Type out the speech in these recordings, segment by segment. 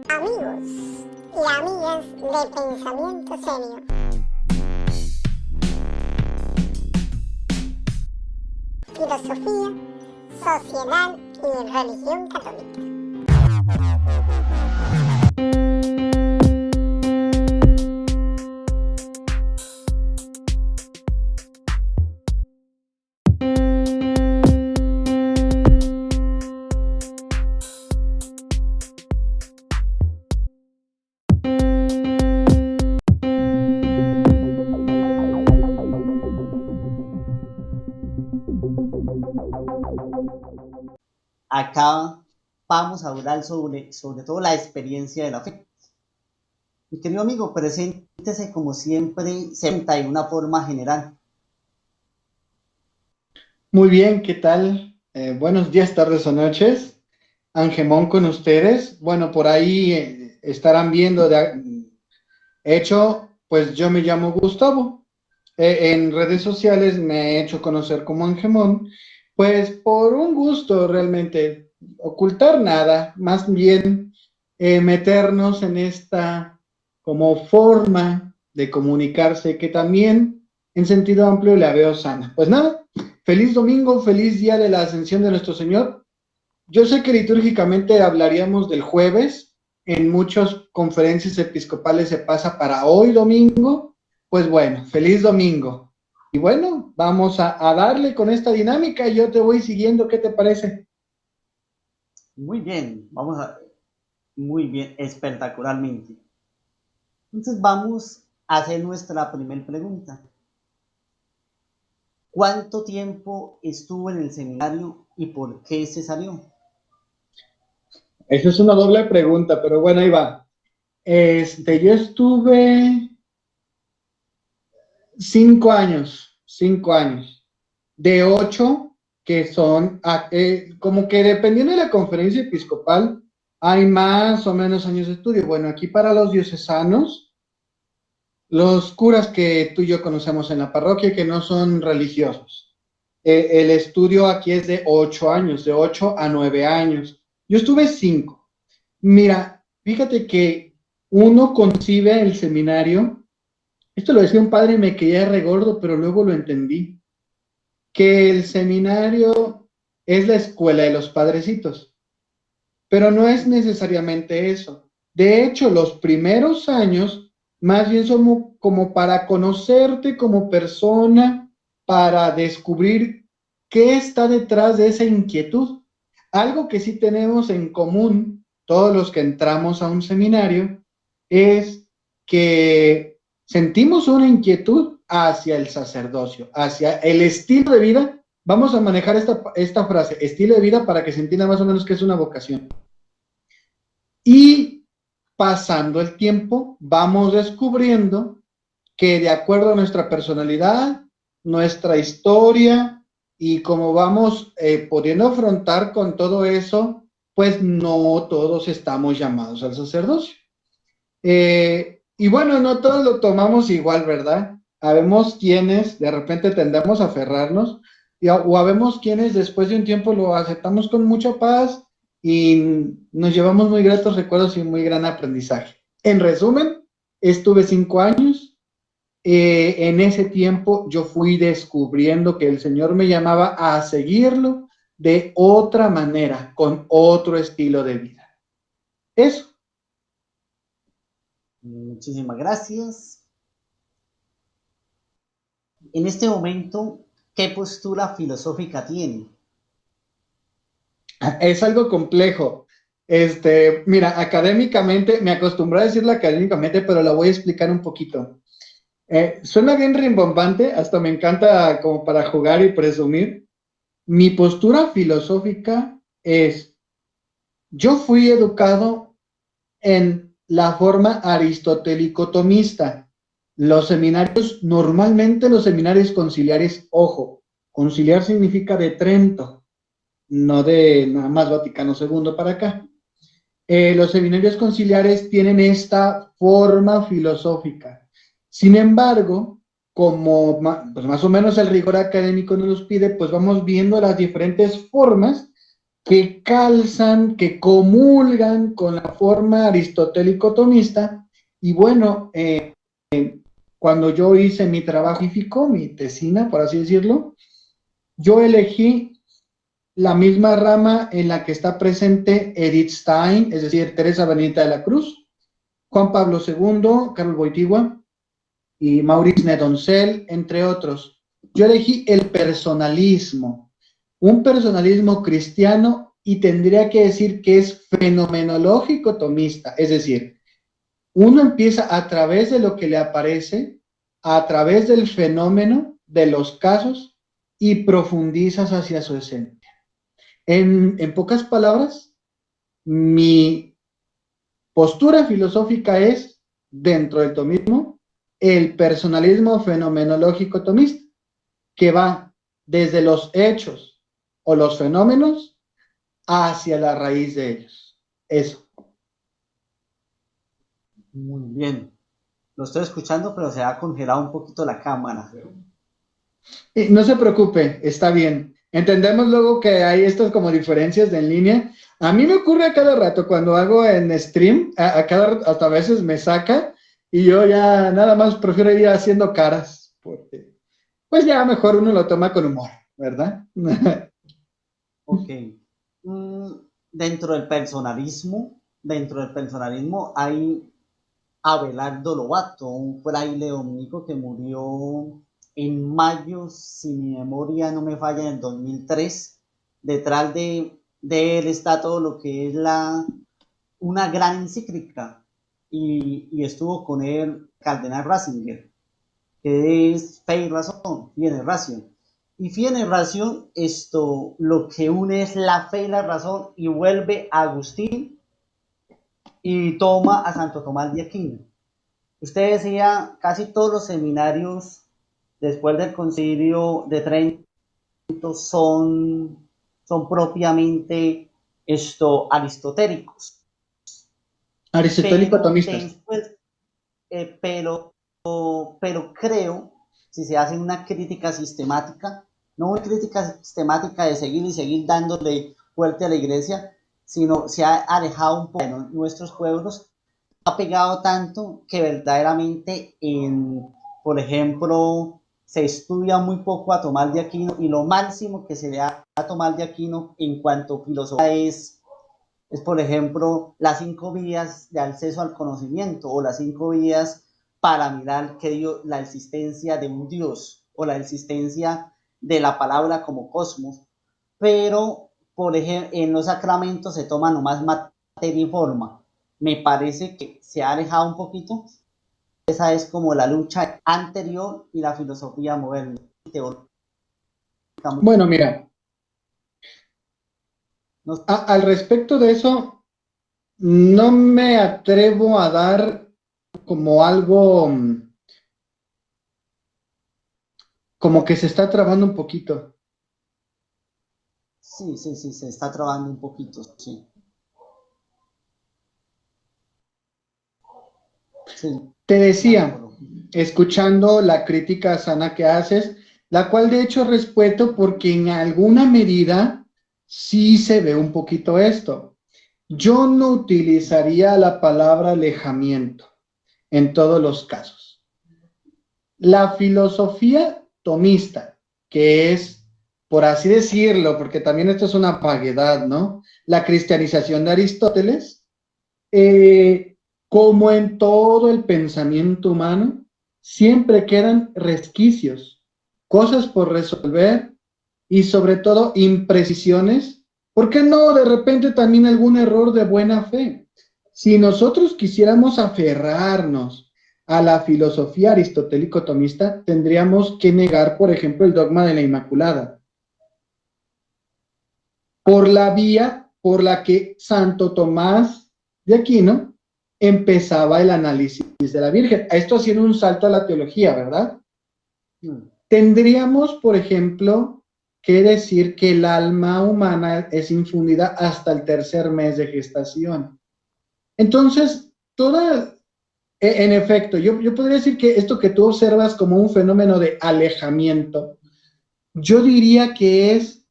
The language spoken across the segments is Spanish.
Amigos y amigas de Pensamiento Serio. Filosofía, sociedad y religión católica. Acá vamos a hablar sobre todo la experiencia de la fe. Mi querido amigo, preséntese como siempre, senta de una forma general. Muy bien, ¿qué tal? Buenos días, tardes o noches. Angemón con ustedes. Bueno, por ahí estarán viendo pues yo me llamo Gustavo. En redes sociales me he hecho conocer como Angemón, pues por un gusto realmente, ocultar nada, más bien meternos en esta como forma de comunicarse que también en sentido amplio la veo sana. Pues nada, feliz domingo, feliz día de la ascensión de nuestro Señor. Yo sé que litúrgicamente hablaríamos del jueves, en muchas conferencias episcopales se pasa para hoy domingo, pues bueno, feliz domingo. Y bueno, vamos a darle con esta dinámica y yo te voy siguiendo, ¿qué te parece? Muy bien, muy bien, espectacularmente. Entonces vamos a hacer nuestra primera pregunta. ¿Cuánto tiempo estuvo en el seminario y por qué se salió? Esa es una doble pregunta, pero bueno, ahí va. Yo estuve 5 años, de 8 que son, como que dependiendo de la conferencia episcopal, hay más o menos años de estudio. Bueno, aquí para los diocesanos, los curas que tú y yo conocemos en la parroquia, que no son religiosos, el estudio aquí es de 8 años, de 8 a 9 años. Yo estuve 5. Mira, fíjate que uno concibe el seminario, esto lo decía un padre y me quedé regordo, pero luego lo entendí, que el seminario es la escuela de los padrecitos, pero no es necesariamente eso. De hecho, los primeros años más bien son como para conocerte como persona, para descubrir qué está detrás de esa inquietud. Algo que sí tenemos en común todos los que entramos a un seminario es que sentimos una inquietud hacia el sacerdocio, hacia el estilo de vida. Vamos a manejar esta frase, estilo de vida, para que se entienda más o menos qué es una vocación. Y pasando el tiempo, vamos descubriendo que de acuerdo a nuestra personalidad, nuestra historia y como vamos pudiendo afrontar con todo eso, pues no todos estamos llamados al sacerdocio. Y bueno, no todos lo tomamos igual, ¿verdad? Habemos quienes de repente tendemos a aferrarnos o habemos quienes después de un tiempo lo aceptamos con mucha paz y nos llevamos muy gratos recuerdos y muy gran aprendizaje. En resumen, estuve 5 años en ese tiempo yo fui descubriendo que el Señor me llamaba a seguirlo de otra manera, con otro estilo de vida. Eso. Muchísimas gracias. En este momento, ¿qué postura filosófica tiene? Es algo complejo. Mira, académicamente, me acostumbré a decirlo académicamente, pero lo voy a explicar un poquito. Suena bien rimbombante, hasta me encanta como para jugar y presumir. Mi postura filosófica es, yo fui educado en la forma aristotélico-tomista. Los seminarios, normalmente los seminarios conciliares, ojo, conciliar significa de Trento, no de nada más Vaticano II para acá. Los seminarios conciliares tienen esta forma filosófica. Sin embargo, como pues más o menos el rigor académico nos los pide, pues vamos viendo las diferentes formas que calzan, que comulgan con la forma aristotélico-tomista. Y bueno, cuando yo hice mi trabajo científico, mi tesina, por así decirlo, yo elegí la misma rama en la que está presente Edith Stein, es decir, Teresa Benedicta de la Cruz, Juan Pablo II, Carlos Wojtyła y Maurice Nedoncel, entre otros. Yo elegí el personalismo, un personalismo cristiano, y tendría que decir que es fenomenológico tomista, es decir, uno empieza a través de lo que le aparece, a través del fenómeno, de los casos, y profundizas hacia su esencia. En pocas palabras, mi postura filosófica es, dentro del tomismo, el personalismo fenomenológico tomista, que va desde los hechos o los fenómenos hacia la raíz de ellos. Eso. Muy bien. Lo estoy escuchando, pero se ha congelado un poquito la cámara. Y no se preocupe, está bien. Entendemos luego que hay estas como diferencias de en línea. A mí me ocurre a cada rato cuando hago en stream, hasta a veces me saca y yo ya nada más prefiero ir haciendo caras, porque pues ya mejor uno lo toma con humor, ¿verdad? Ok. Mm, dentro del personalismo hay Abelardo Lobato, un fraile dominico que murió en mayo, si mi memoria no me falla, en el 2003. Detrás de él está todo lo que es una gran encíclica, y estuvo con él Cardenal Ratzinger, que es Fe y Razón, Fides Ratio. Y Fides Ratio, esto lo que une es la fe y la razón, y vuelve a Agustín y toma a Santo Tomás de Aquino. Usted decía, casi todos los seminarios después del Concilio de Trento son propiamente aristotélicos. Aristotélico tomistas. Después, pero creo, si se hace una crítica sistemática, no una crítica sistemática de seguir y seguir dándole fuerte a la iglesia, sino se ha alejado un poco de nuestros pueblos, ha pegado tanto que verdaderamente, por ejemplo, se estudia muy poco a Tomás de Aquino, y lo máximo que se le da a Tomás de Aquino en cuanto a filosofía es, por ejemplo, las 5 vías de acceso al conocimiento, o las 5 vías para mirar la existencia de un Dios, o la existencia de la palabra como cosmos. Pero, por ejemplo, en los sacramentos se toma nomás materia y forma. Me parece que se ha alejado un poquito. Esa es como la lucha anterior y la filosofía moderna. Bueno, mira, no, al respecto de eso, no me atrevo a dar como algo como que se está trabando un poquito. sí, se está trabando un poquito, sí. Sí, Te decía, escuchando la crítica sana que haces, la cual de hecho respeto porque en alguna medida sí se ve un poquito esto. Yo no utilizaría la palabra alejamiento en todos los casos. La filosofía tomista, que es, por así decirlo, porque también esto es una vaguedad, ¿no? La cristianización de Aristóteles, como en todo el pensamiento humano, siempre quedan resquicios, cosas por resolver y sobre todo imprecisiones. ¿Por qué no de repente también algún error de buena fe? Si nosotros quisiéramos aferrarnos a la filosofía aristotélico-tomista, tendríamos que negar, por ejemplo, el dogma de la Inmaculada, por la vía por la que Santo Tomás de Aquino empezaba el análisis de la Virgen. Esto haciendo un salto a la teología, ¿verdad? Tendríamos, por ejemplo, que decir que el alma humana es infundida hasta el tercer mes de gestación. Entonces, en efecto, yo podría decir que esto que tú observas como un fenómeno de alejamiento, yo diría que es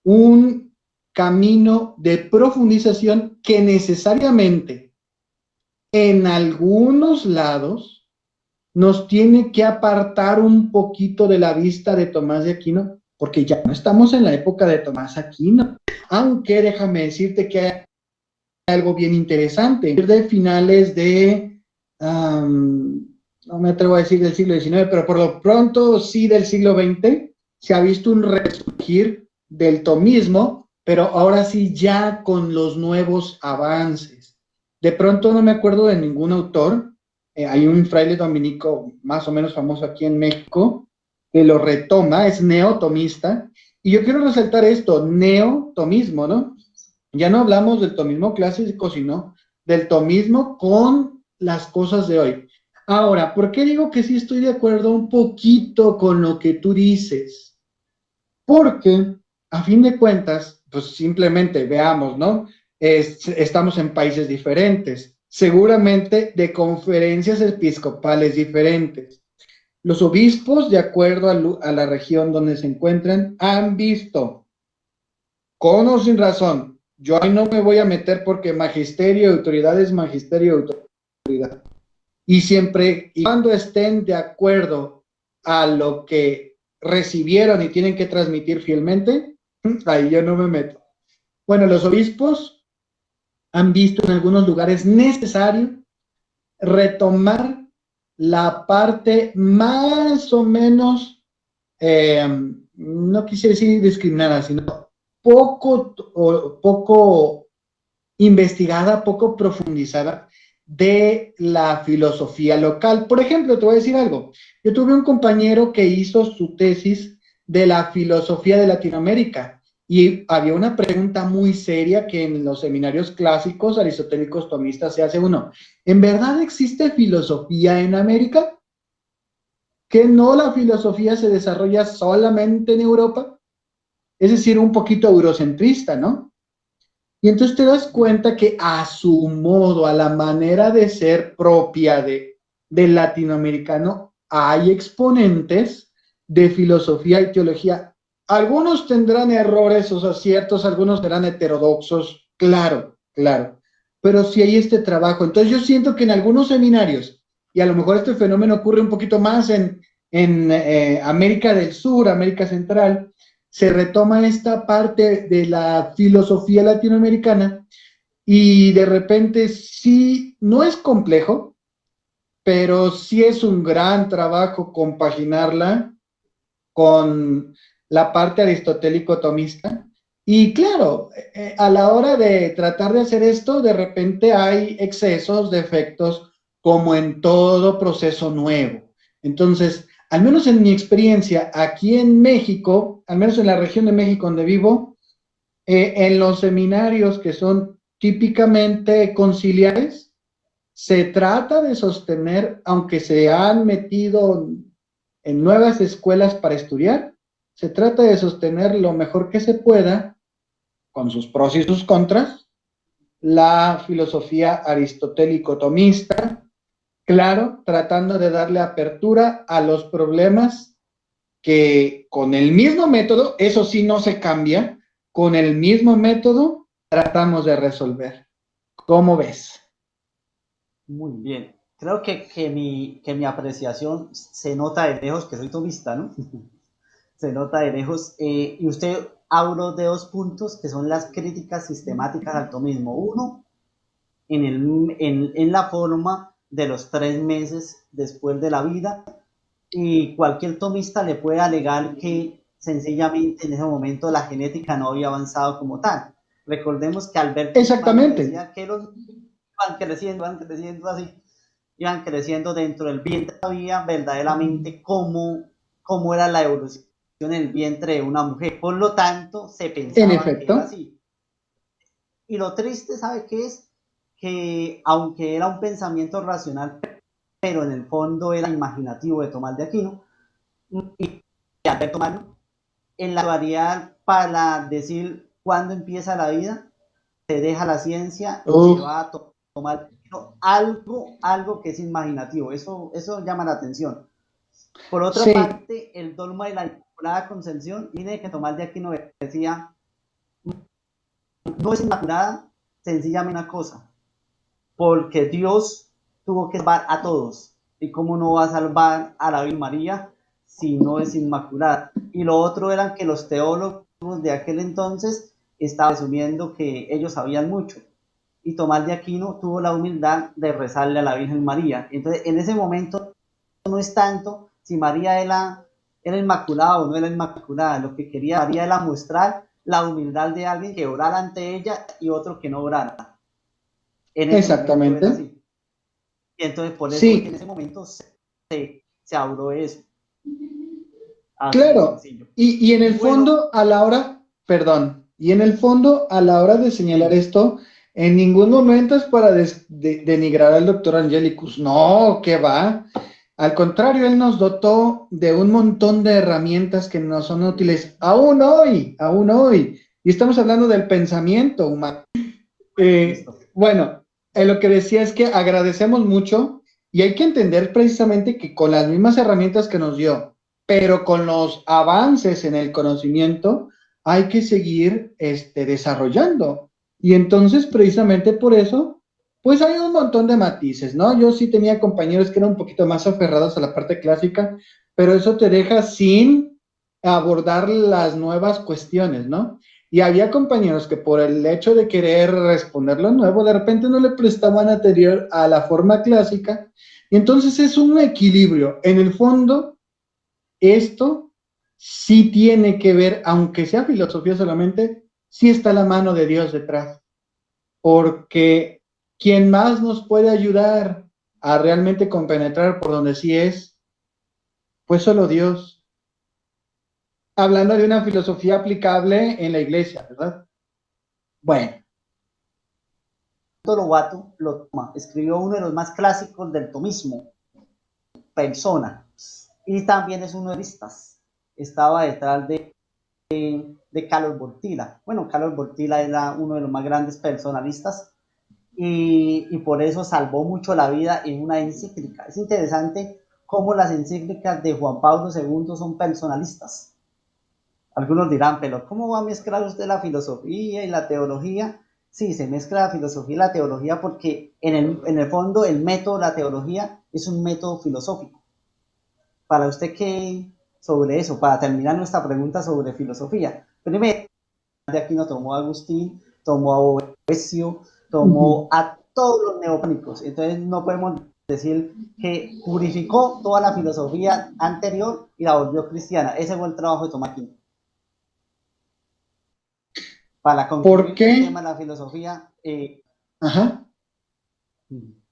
un camino de profundización que necesariamente en algunos lados nos tiene que apartar un poquito de la vista de Tomás de Aquino, porque ya no estamos en la época de Tomás Aquino, aunque déjame decirte que hay algo bien interesante, de finales de, no me atrevo a decir del siglo XIX, pero por lo pronto sí del siglo XX, se ha visto un resurgir del tomismo, pero ahora sí ya con los nuevos avances. De pronto no me acuerdo de ningún autor, hay un fraile dominico más o menos famoso aquí en México, que lo retoma, es neotomista, y yo quiero resaltar esto, neotomismo, ¿no? Ya no hablamos del tomismo clásico, sino del tomismo con las cosas de hoy. Ahora, ¿por qué digo que sí estoy de acuerdo un poquito con lo que tú dices? Porque, a fin de cuentas, pues simplemente veamos, ¿no? Estamos en países diferentes, seguramente de conferencias episcopales diferentes. Los obispos, de acuerdo a la región donde se encuentran, han visto, con o sin razón, yo ahí no me voy a meter porque magisterio, autoridad es magisterio, autoridad. Y siempre y cuando estén de acuerdo a lo que recibieron y tienen que transmitir fielmente, ahí yo no me meto. Bueno, los obispos han visto en algunos lugares necesario retomar la parte más o menos, no quisiera decir discriminada, sino poco investigada, poco profundizada de la filosofía local. Por ejemplo, te voy a decir algo. Yo tuve un compañero que hizo su tesis de la filosofía de Latinoamérica y había una pregunta muy seria que en los seminarios clásicos aristotélicos tomistas se hace uno. ¿En verdad existe filosofía en América? ¿Que no la filosofía se desarrolla solamente en Europa? Es decir, un poquito eurocentrista, ¿no? Y entonces te das cuenta que a su modo, a la manera de ser propia del latinoamericano, hay exponentes de filosofía y teología. Algunos tendrán errores o aciertos, algunos serán heterodoxos, claro, claro, pero sí hay este trabajo. Entonces yo siento que en algunos seminarios, y a lo mejor este fenómeno ocurre un poquito más en América del Sur, América Central, se retoma esta parte de la filosofía latinoamericana y de repente sí, no es complejo, pero sí es un gran trabajo compaginarla con la parte aristotélico-tomista. Y claro, a la hora de tratar de hacer esto, de repente hay excesos, defectos, como en todo proceso nuevo. Entonces, al menos en mi experiencia aquí en México, al menos en la región de México donde vivo, en los seminarios que son típicamente conciliares, se trata de sostener, aunque se han metido en nuevas escuelas para estudiar, se trata de sostener lo mejor que se pueda, con sus pros y sus contras, la filosofía aristotélico-tomista, claro, tratando de darle apertura a los problemas que con el mismo método, eso sí no se cambia, con el mismo método tratamos de resolver. ¿Cómo ves? Muy bien. creo que mi apreciación se nota de lejos que soy tomista, ¿no? Se nota de lejos. Y usted habló de dos puntos que son las críticas sistemáticas al tomismo. Uno, en la forma de los 3 meses después de la vida, y cualquier tomista le puede alegar que sencillamente en ese momento la genética no había avanzado como tal. Recordemos que Alberto Spano Exactamente, decía que los van creciendo así, iban creciendo dentro del vientre, sabía verdaderamente cómo era la evolución en el vientre de una mujer. Por lo tanto, se en pensaba que era efecto. así. Y lo triste, ¿sabe qué es? Que aunque era un pensamiento racional, pero en el fondo era imaginativo de Tomás de Aquino y de Alberto Magno, en la actualidad, para decir cuándo empieza la vida, se deja la ciencia y se Uf, va a tomar algo que es imaginativo. Eso llama la atención. Por otra sí, parte, el dogma de la Inmaculada Concepción, viene que Tomás de Aquino decía, no es inmaculada sencillamente una cosa, porque Dios tuvo que salvar a todos. ¿Y cómo no va a salvar a la Virgen María si no es inmaculada? Y lo otro era que los teólogos de aquel entonces estaban asumiendo que ellos sabían mucho. Y Tomás de Aquino tuvo la humildad de rezarle a la Virgen María. Entonces, en ese momento no es tanto si María era inmaculada o no era inmaculada. Lo que quería María era mostrar la humildad de alguien que orara ante ella y otro que no orara. En ese momento era exactamente. así. Y entonces por eso fue que en Sí, ese momento se habló de eso. Así de claro. sencillo. Y en Y el bueno, fondo, a la hora, perdón, y en el fondo, a la hora de señalar sí, esto, en ningún momento es para denigrar al doctor Angelicus. No, ¿qué va? Al contrario, él nos dotó de un montón de herramientas que nos son útiles aún hoy, aún hoy. Y estamos hablando del pensamiento humano. listo. Bueno, lo que decía es que agradecemos mucho y hay que entender precisamente que con las mismas herramientas que nos dio, pero con los avances en el conocimiento, hay que seguir desarrollando. Y entonces, precisamente por eso, pues hay un montón de matices, ¿no? Yo sí tenía compañeros que eran un poquito más aferrados a la parte clásica, pero eso te deja sin abordar las nuevas cuestiones, ¿no? Y había compañeros que por el hecho de querer responder lo nuevo, de repente no le prestaban anterior a la forma clásica. Y entonces es un equilibrio. En el fondo, esto sí tiene que ver, aunque sea filosofía solamente, sí está la mano de Dios detrás. Porque quien más nos puede ayudar a realmente compenetrar por donde sí es, pues solo Dios. Hablando de una filosofía aplicable en la iglesia, ¿verdad? Bueno. Lobato lo toma, escribió uno de los más clásicos del tomismo, Persona, y también es uno de los listas. Estaba detrás de Carlos Bortila. Bueno, Carlos Bortila era uno de los más grandes personalistas y por eso salvó mucho la vida en una encíclica. Es interesante cómo las encíclicas de Juan Pablo II son personalistas. Algunos dirán, pero ¿cómo va a mezclar usted la filosofía y la teología? Sí, se mezcla la filosofía y la teología porque en el fondo el método de la teología es un método filosófico. Para usted, ¿qué sobre eso? Para terminar nuestra pregunta sobre filosofía. Primero, de aquí no tomó a Agustín, tomó a Boecio, tomó Uh-huh. a todos los neoplánicos. Entonces no podemos decir que purificó toda la filosofía anterior y la volvió cristiana. Ese fue el trabajo de Tomás Aquino. Para ¿Por concluir el tema qué? de la filosofía, Ajá,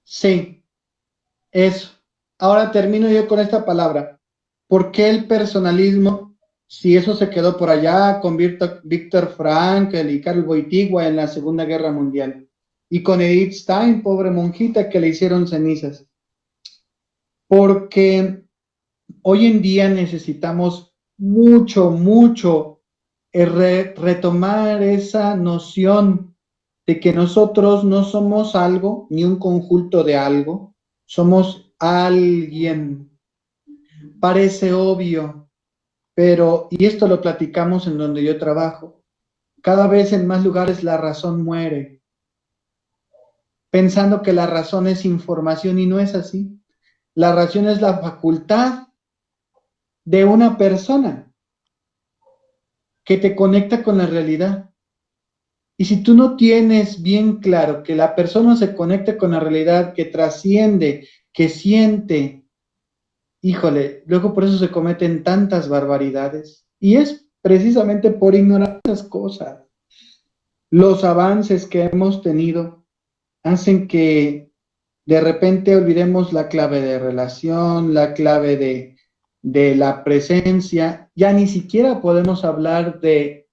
sí, eso. Ahora termino yo con esta palabra. ¿Por qué el personalismo, si eso se quedó por allá con Víctor Frankl y Karl Wojtyła en la Segunda Guerra Mundial? Y con Edith Stein, pobre monjita que le hicieron cenizas. Porque hoy en día necesitamos mucho, mucho retomar esa noción de que nosotros no somos algo, ni un conjunto de algo, somos alguien. Parece obvio, pero, y esto lo platicamos en donde yo trabajo, cada vez en más lugares la razón muere. pensando que la razón es información y no es así. La razón es la facultad de una persona que te conecta con la realidad. Y si tú no tienes bien claro que la persona se conecta con la realidad, que trasciende, que siente, híjole, luego por eso se cometen tantas barbaridades. Y es precisamente por ignorar esas cosas. Los avances que hemos tenido hacen que de repente olvidemos la clave de relación, la clave de la presencia. Ya ni siquiera podemos hablar de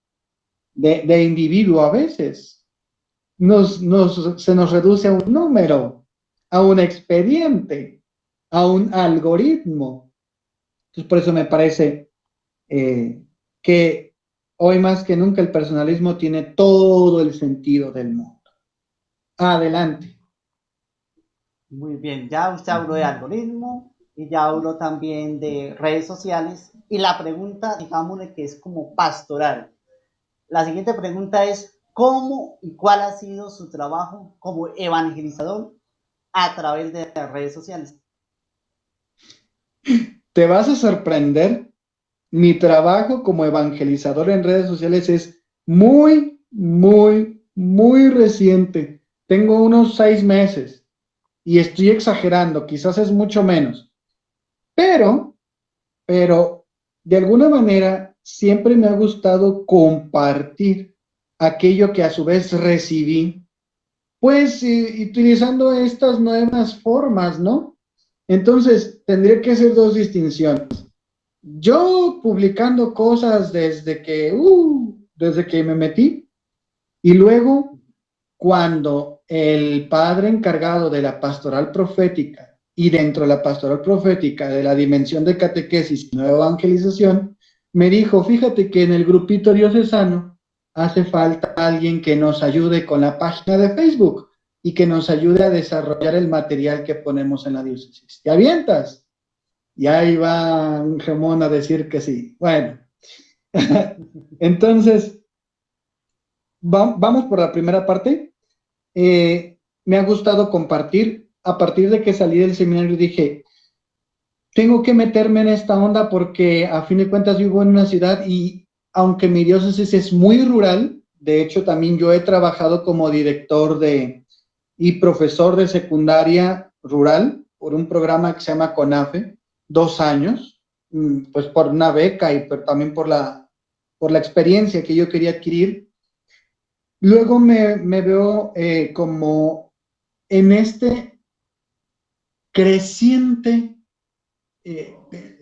individuo a veces. Se nos reduce a un número, a un expediente, a un algoritmo. Entonces, por eso me parece que hoy más que nunca el personalismo tiene todo el sentido del mundo. Adelante. Muy bien, ya usted habló de algoritmo y ya habló también de redes sociales. Y la pregunta, digámosle que es como pastoral. La siguiente pregunta es, ¿cómo y cuál ha sido su trabajo como evangelizador a través de las redes sociales? Te vas a sorprender. Mi trabajo como evangelizador en redes sociales es muy reciente. Tengo unos 6 meses y estoy exagerando, quizás es mucho menos. Pero, pero, de alguna manera siempre me ha gustado compartir aquello que a su vez recibí, pues utilizando estas nuevas formas, ¿no? Entonces, tendría que hacer dos distinciones. Yo publicando cosas desde que me metí, y luego cuando el padre encargado de la pastoral profética y dentro de la pastoral profética de la dimensión de catequesis y nueva evangelización, me dijo, fíjate que en el grupito diocesano hace falta alguien que nos ayude con la página de Facebook y que nos ayude a desarrollar el material que ponemos en la diócesis. ¿Te avientas? Y ahí va un gemón a decir que sí. Bueno, entonces, vamos por la primera parte. Me ha gustado compartir. A partir de que salí del seminario dije, tengo que meterme en esta onda porque a fin de cuentas vivo en una ciudad y aunque mi diócesis es muy rural, de hecho también yo he trabajado como director y profesor de secundaria rural por un programa que se llama CONAFE, 2 años, pues por una beca y pero también por la experiencia que yo quería adquirir. Luego me veo como en este creciente, eh,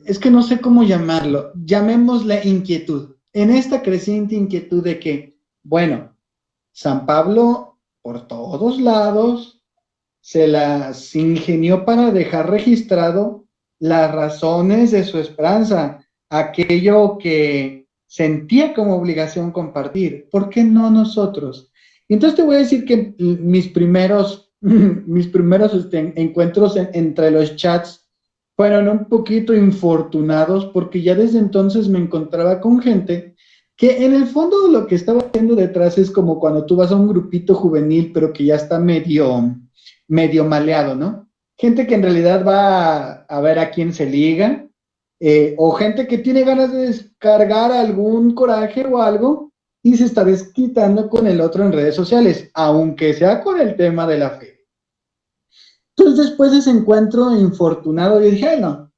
es que no sé cómo llamarlo, llamémosle inquietud, en esta creciente inquietud de que, bueno, San Pablo por todos lados se las ingenió para dejar registrado las razones de su esperanza, aquello que sentía como obligación compartir. ¿Por qué no nosotros? Entonces te voy a decir que mis primeros encuentros entre los chats fueron un poquito infortunados porque ya desde entonces me encontraba con gente que en el fondo lo que estaba haciendo detrás es como cuando tú vas a un grupito juvenil pero que ya está medio maleado, ¿no? Gente que en realidad va a ver a quién se liga, o gente que tiene ganas de descargar algún coraje o algo y se está desquitando con el otro en redes sociales, aunque sea con el tema de la fe. Entonces, después de ese encuentro infortunado, yo dije, ay, no,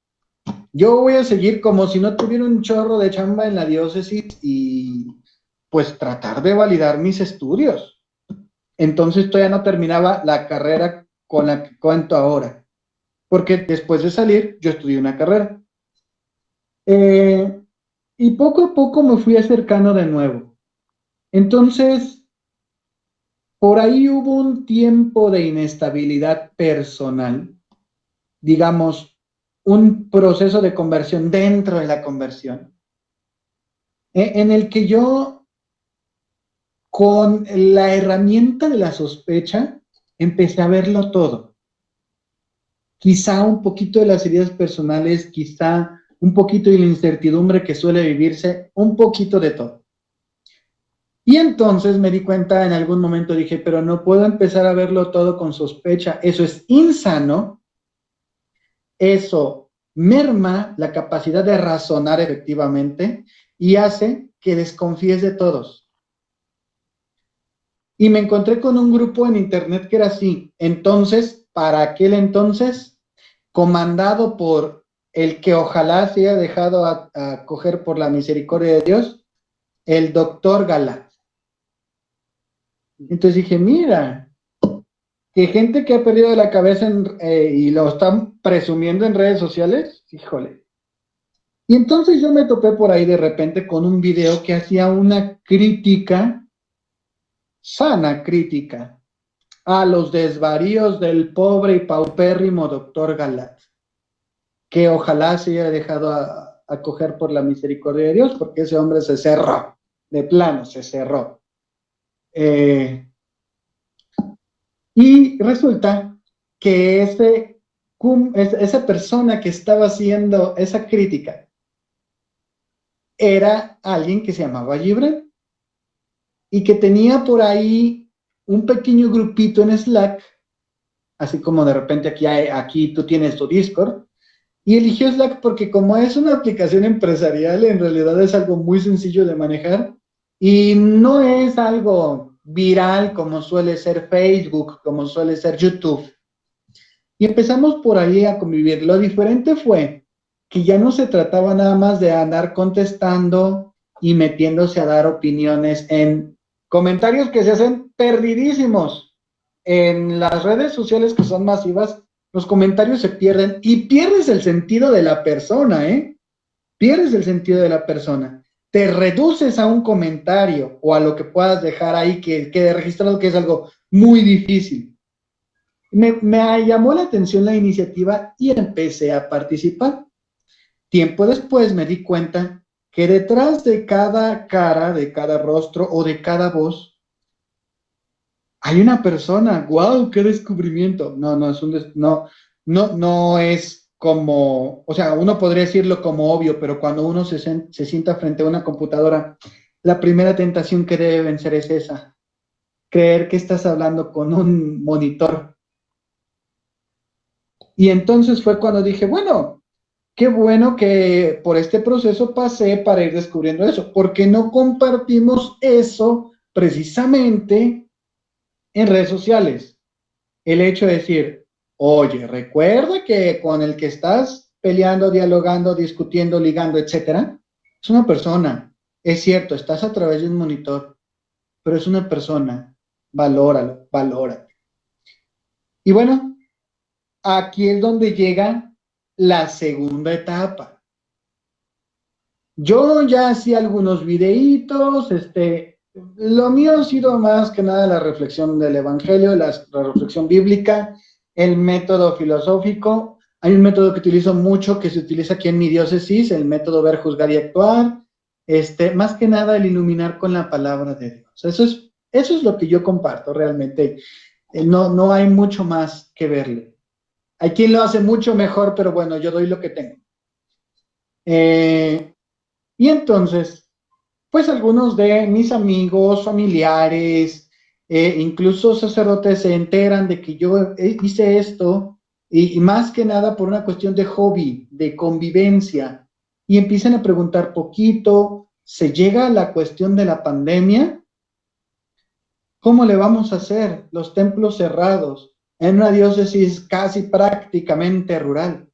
yo voy a seguir como si no tuviera un chorro de chamba en la diócesis y pues tratar de validar mis estudios. Entonces todavía no terminaba la carrera con la que cuento ahora, porque después de salir yo estudié una carrera. Y poco a poco me fui acercando de nuevo. Entonces, por ahí hubo un tiempo de inestabilidad personal, digamos, un proceso de conversión dentro de la conversión, en el que yo, con la herramienta de la sospecha, empecé a verlo todo. Quizá un poquito de las heridas personales, quizá un poquito de la incertidumbre que suele vivirse, un poquito de todo. Y entonces me di cuenta, en algún momento dije, pero no puedo empezar a verlo todo con sospecha, eso es insano, eso merma la capacidad de razonar efectivamente y hace que desconfíes de todos. Y me encontré con un grupo en internet que era así. Entonces, para aquel entonces, comandado por el que ojalá se haya dejado a coger por la misericordia de Dios, el doctor Galat. Entonces dije, mira, que gente que ha perdido la cabeza y lo están presumiendo en redes sociales, híjole. Y entonces yo me topé por ahí de repente con un video que hacía una crítica, sana crítica, a los desvaríos del pobre y paupérrimo doctor Galat, que ojalá se haya dejado a coger por la misericordia de Dios, porque ese hombre se cerró, de plano se cerró. Y resulta que esa persona que estaba haciendo esa crítica era alguien que se llamaba Gibran y que tenía por ahí un pequeño grupito en Slack, así como de repente aquí tú tienes tu Discord, y eligió Slack porque como es una aplicación empresarial, en realidad es algo muy sencillo de manejar y no es algo viral como suele ser Facebook, como suele ser YouTube. Y empezamos por ahí a convivir. Lo diferente fue que ya no se trataba nada más de andar contestando y metiéndose a dar opiniones en comentarios que se hacen perdidísimos. En las redes sociales que son masivas, los comentarios se pierden y pierdes el sentido de la persona, ¿eh? Pierdes el sentido de la persona. Te reduces a un comentario o a lo que puedas dejar ahí que quede registrado, que es algo muy difícil. Me llamó la atención la iniciativa y empecé a participar. Tiempo después me di cuenta que detrás de cada cara, de cada rostro o de cada voz, hay una persona. ¡Wow! ¡Qué descubrimiento! No es como, o sea, uno podría decirlo como obvio, pero cuando uno se sienta frente a una computadora, la primera tentación que debe vencer es esa, creer que estás hablando con un monitor. Y entonces fue cuando dije, bueno, qué bueno que por este proceso pasé para ir descubriendo eso, porque no compartimos eso precisamente en redes sociales. El hecho de decir, oye, recuerda que con el que estás peleando, dialogando, discutiendo, ligando, etcétera, es una persona. Es cierto, estás a través de un monitor, pero es una persona. Valóralo, valóralo. Y bueno, aquí es donde llega la segunda etapa. Yo ya hacía algunos videitos, lo mío ha sido más que nada la reflexión del Evangelio, la reflexión bíblica, el método filosófico. Hay un método que utilizo mucho, que se utiliza aquí en mi diócesis, el método ver, juzgar y actuar. Más que nada el iluminar con la palabra de Dios. Eso es lo que yo comparto realmente. No hay mucho más que verle. Hay quien lo hace mucho mejor, pero bueno, yo doy lo que tengo. Y entonces, pues algunos de mis amigos, familiares, incluso sacerdotes se enteran de que yo hice esto y más que nada por una cuestión de hobby, de convivencia, y empiezan a preguntar poquito, se llega a la cuestión de la pandemia, ¿cómo le vamos a hacer? Los templos cerrados, en una diócesis casi prácticamente rural.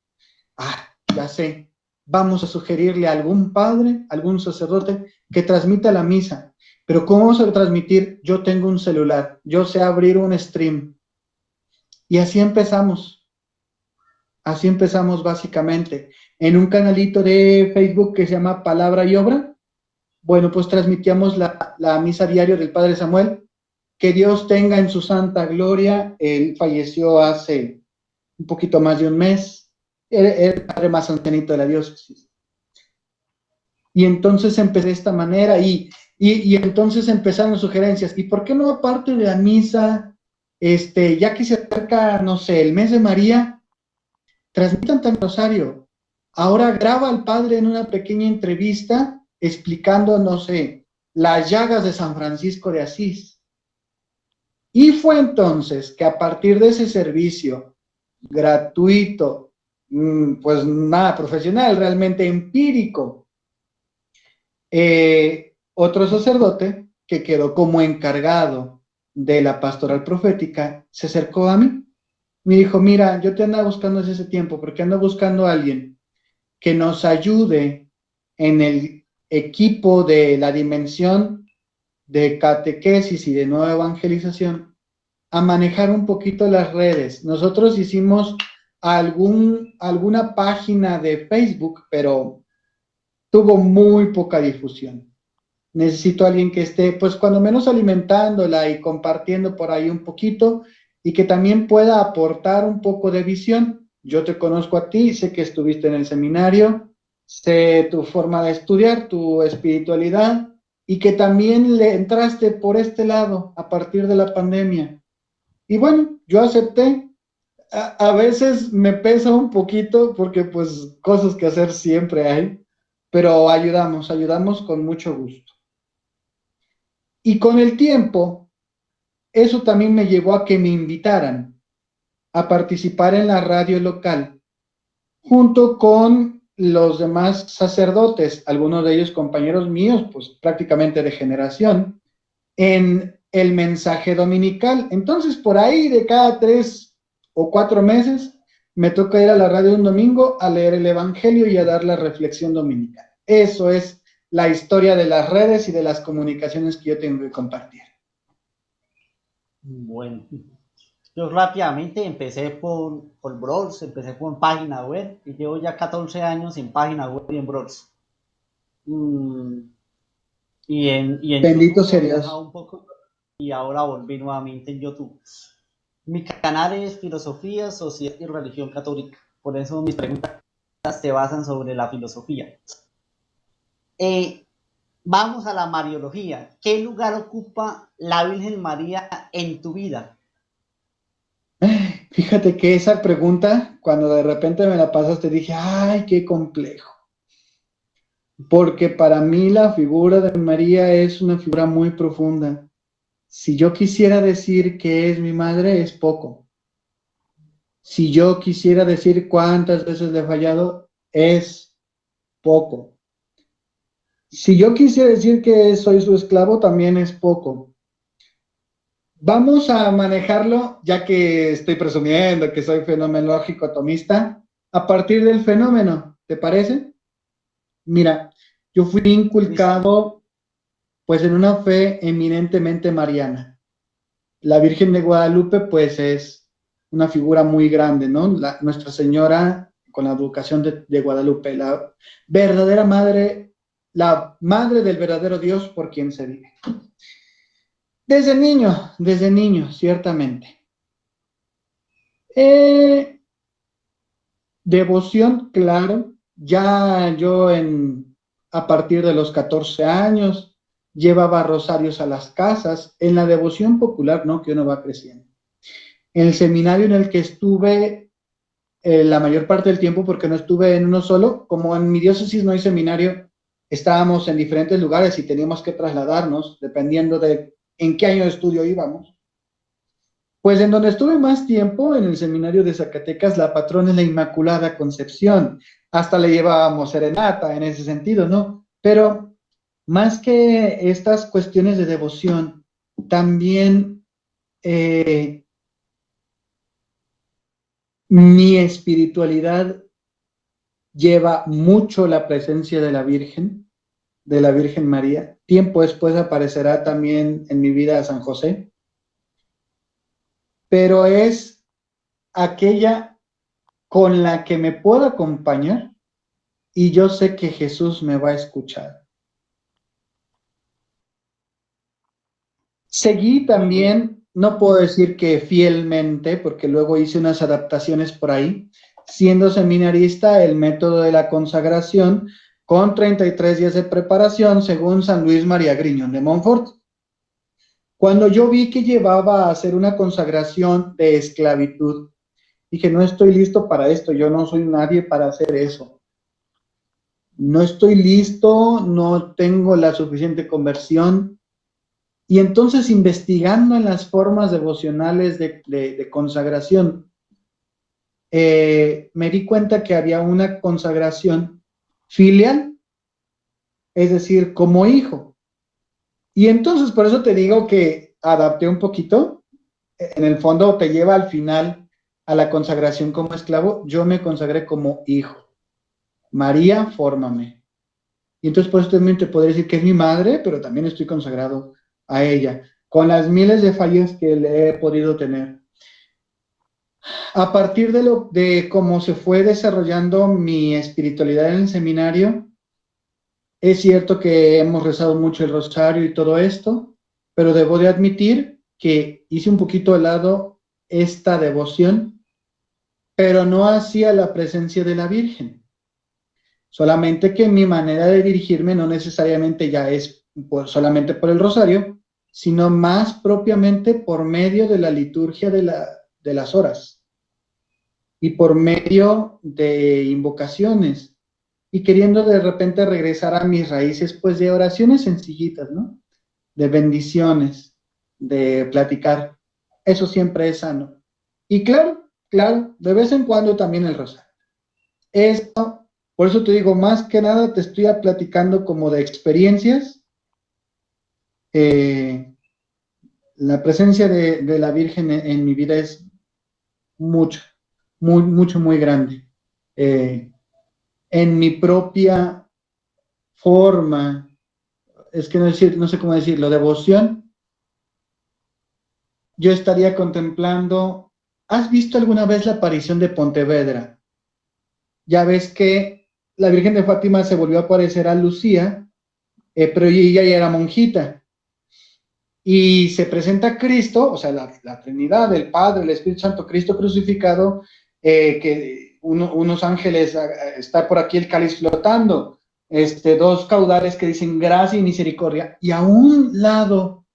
Ya sé, vamos a sugerirle a algún padre, algún sacerdote que transmita la misa. Pero ¿cómo vamos a transmitir? Yo tengo un celular, yo sé abrir un stream. Y así empezamos básicamente. En un canalito de Facebook que se llama Palabra y Obra, bueno, pues transmitíamos la misa diaria del Padre Samuel. Que Dios tenga en su santa gloria. Él falleció hace un poquito más de un mes. Era el padre más ancianito de la diócesis. Y entonces empecé de esta manera y entonces empezaron sugerencias. ¿Y por qué no aparte de la misa, ya que se acerca, no sé, el mes de María, transmitan tan rosario? Ahora graba al padre en una pequeña entrevista explicando, no sé, las llagas de San Francisco de Asís. Y fue entonces que a partir de ese servicio gratuito, pues nada profesional, realmente empírico, otro sacerdote que quedó como encargado de la pastoral profética se acercó a mí. Me dijo, mira, yo te andaba buscando desde ese tiempo porque ando buscando a alguien que nos ayude en el equipo de la dimensión de catequesis y de nueva evangelización a manejar un poquito las redes. Nosotros hicimos alguna página de Facebook, pero tuvo muy poca difusión. Necesito a alguien que esté, pues cuando menos alimentándola y compartiendo por ahí un poquito y que también pueda aportar un poco de visión. Yo te conozco a ti, sé que estuviste en el seminario, sé tu forma de estudiar, tu espiritualidad y que también le entraste por este lado a partir de la pandemia. Y bueno, yo acepté. A veces me pesa un poquito porque pues cosas que hacer siempre hay, pero ayudamos con mucho gusto. Y con el tiempo, eso también me llevó a que me invitaran a participar en la radio local, junto con los demás sacerdotes, algunos de ellos compañeros míos, pues prácticamente de generación, en el mensaje dominical. Entonces, por ahí de cada 3 o 4 meses, me toca ir a la radio un domingo a leer el Evangelio y a dar la reflexión dominical. Eso es la historia de las redes y de las comunicaciones que yo tengo que compartir. Bueno, yo rápidamente empecé por Bros, empecé por página web y llevo ya 14 años en página web y en Bros. Y en Bendito YouTube sea he Dios. dejado un poco y ahora volví nuevamente en YouTube. Mi canal es Filosofía, Sociedad y Religión Católica. Por eso mis preguntas se basan sobre la filosofía. Vamos a la Mariología. ¿Qué lugar ocupa la Virgen María en tu vida? Fíjate que esa pregunta, cuando de repente me la pasaste, dije, ay, qué complejo. Porque para mí la figura de María es una figura muy profunda. Si yo quisiera decir que es mi madre, es poco. Si yo quisiera decir cuántas veces le he fallado, es poco. Si yo quisiera decir que soy su esclavo, también es poco. Vamos a manejarlo, ya que estoy presumiendo que soy fenomenológico atomista, a partir del fenómeno, ¿te parece? Mira, yo fui inculcado pues en una fe eminentemente mariana. La Virgen de Guadalupe pues es una figura muy grande, ¿no? Nuestra Señora con la educación de Guadalupe, la verdadera madre, la madre del verdadero Dios por quien se vive. Desde niño, ciertamente. Devoción, claro. Ya yo a partir de los 14 años llevaba rosarios a las casas, en la devoción popular, ¿no? Que uno va creciendo. En el seminario en el que estuve la mayor parte del tiempo, porque no estuve en uno solo, como en mi diócesis no hay seminario, estábamos en diferentes lugares y teníamos que trasladarnos, dependiendo de en qué año de estudio íbamos. Pues en donde estuve más tiempo, en el seminario de Zacatecas, la patrona es la Inmaculada Concepción. Hasta le llevábamos serenata en ese sentido, ¿no? Pero más que estas cuestiones de devoción, también mi espiritualidad lleva mucho la presencia de la Virgen María. Tiempo después aparecerá también en mi vida San José. Pero es aquella con la que me puedo acompañar y yo sé que Jesús me va a escuchar. Seguí también, no puedo decir que fielmente, porque luego hice unas adaptaciones por ahí, siendo seminarista, el método de la consagración con 33 días de preparación según San Luis María Griñón de Montfort. Cuando yo vi que llevaba a hacer una consagración de esclavitud, dije, no estoy listo para esto, yo no soy nadie para hacer eso. no estoy listo, no tengo la suficiente conversión. Y entonces investigando en las formas devocionales de consagración, me di cuenta que había una consagración filial, es decir, como hijo. Y entonces por eso te digo que adapté un poquito. En el fondo te lleva al final a la consagración como esclavo. Yo me consagré como hijo. María, fórmame. Y entonces por eso también te podría decir que es mi madre, pero también estoy consagrado a ella, con las miles de fallas que le he podido tener. A partir de cómo se fue desarrollando mi espiritualidad en el seminario, es cierto que hemos rezado mucho el rosario y todo esto, pero debo de admitir que hice un poquito de lado esta devoción, pero no hacia la presencia de la Virgen. Solamente que mi manera de dirigirme no necesariamente ya es solamente por el rosario, sino más propiamente por medio de la liturgia de las horas y por medio de invocaciones y queriendo de repente regresar a mis raíces, pues de oraciones sencillitas, ¿no? De bendiciones, de platicar. Eso siempre es sano. Y claro, de vez en cuando también el rosario. Esto, por eso te digo, más que nada te estoy platicando como de experiencias. La presencia de la Virgen en mi vida es mucho, muy grande. En mi propia forma, es que no sé cómo decirlo, devoción, yo estaría contemplando. ¿Has visto alguna vez la aparición de Pontevedra? Ya ves que la Virgen de Fátima se volvió a aparecer a Lucía, pero ella ya era monjita. Y se presenta Cristo, o sea, la Trinidad, el Padre, el Espíritu Santo, Cristo crucificado, que unos ángeles, está por aquí el cáliz flotando, dos caudales que dicen gracia y misericordia, y a un lado,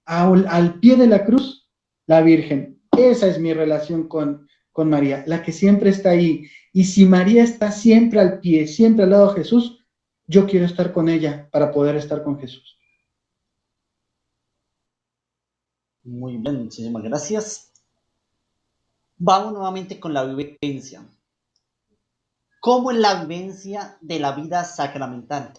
al pie de la cruz, la Virgen. Esa es mi relación con María, la que siempre está ahí. Y si María está siempre al pie, siempre al lado de Jesús, yo quiero estar con ella para poder estar con Jesús. Muy bien, muchísimas gracias. Vamos nuevamente con la vivencia. ¿Cómo es la vivencia de la vida sacramental?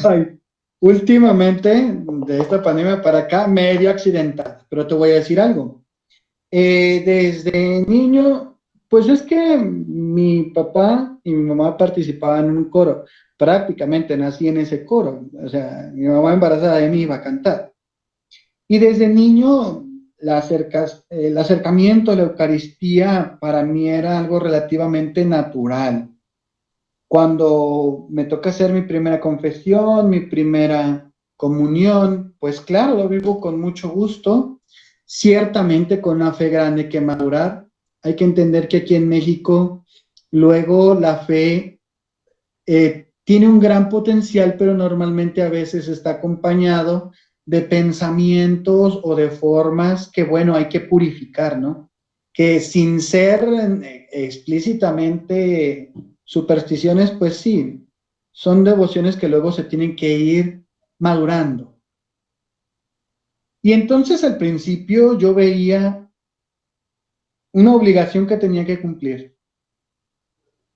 Ay, últimamente, de esta pandemia para acá, medio accidental, pero te voy a decir algo. Desde niño, pues es que mi papá y mi mamá participaban en un coro. Prácticamente nací en ese coro. O sea, mi mamá embarazada de mí iba a cantar. Y desde niño, el acercamiento a la Eucaristía para mí era algo relativamente natural. Cuando me toca hacer mi primera confesión, mi primera comunión, pues claro, lo vivo con mucho gusto, ciertamente con una fe grande que madurar. Hay que entender que aquí en México, luego la fe tiene un gran potencial, pero normalmente a veces está acompañado de pensamientos o de formas que, bueno, hay que purificar, ¿no? Que sin ser explícitamente supersticiones, pues sí, son devociones que luego se tienen que ir madurando. Y entonces al principio yo veía una obligación que tenía que cumplir.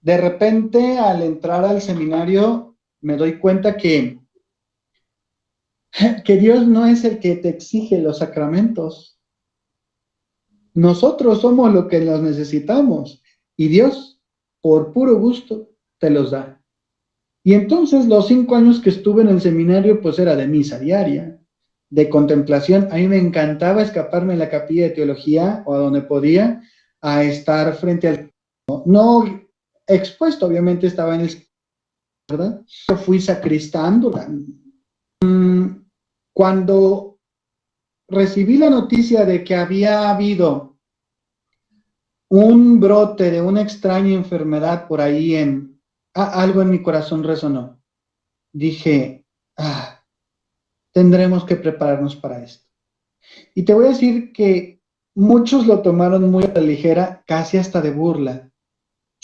De repente, al entrar al seminario, me doy cuenta que Dios no es el que te exige los sacramentos. Nosotros somos los que los necesitamos y Dios, por puro gusto, te los da. Y entonces los 5 años que estuve en el seminario, pues era de misa diaria, de contemplación. A mí me encantaba escaparme en la capilla de teología o a donde podía, a estar frente al... No expuesto, obviamente estaba en el... ¿verdad? Yo fui sacristándola. Cuando recibí la noticia de que había habido un brote de una extraña enfermedad por ahí algo en mi corazón resonó. Dije, tendremos que prepararnos para esto. Y te voy a decir que muchos lo tomaron muy a la ligera, casi hasta de burla.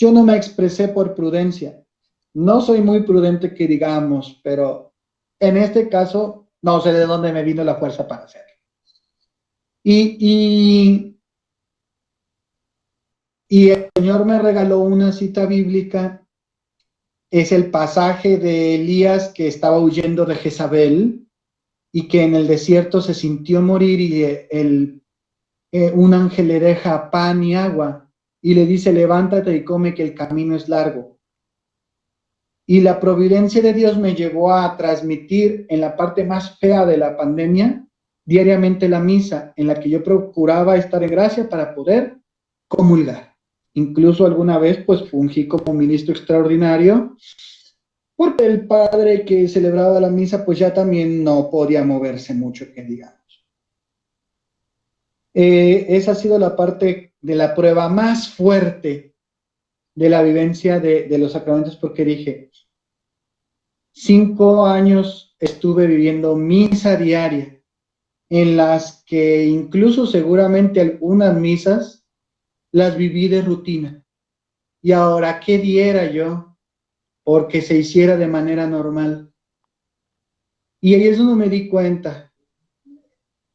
yo no me expresé por prudencia. No soy muy prudente que digamos, pero en este caso no sé de dónde me vino la fuerza para hacerlo. Y, y el Señor me regaló una cita bíblica, es el pasaje de Elías que estaba huyendo de Jezabel y que en el desierto se sintió morir y un ángel le deja pan y agua y le dice, levántate y come que el camino es largo. Y la providencia de Dios me llevó a transmitir en la parte más fea de la pandemia diariamente la misa, en la que yo procuraba estar en gracia para poder comulgar. Incluso alguna vez pues fungí como ministro extraordinario, porque el padre que celebraba la misa pues ya también no podía moverse mucho, que digamos. Esa ha sido la parte de la prueba más fuerte de la vivencia de los sacramentos, porque dije, 5 años estuve viviendo misa diaria, en las que incluso seguramente algunas misas las viví de rutina. Y ahora, ¿qué diera yo porque se hiciera de manera normal? Y ahí es donde me di cuenta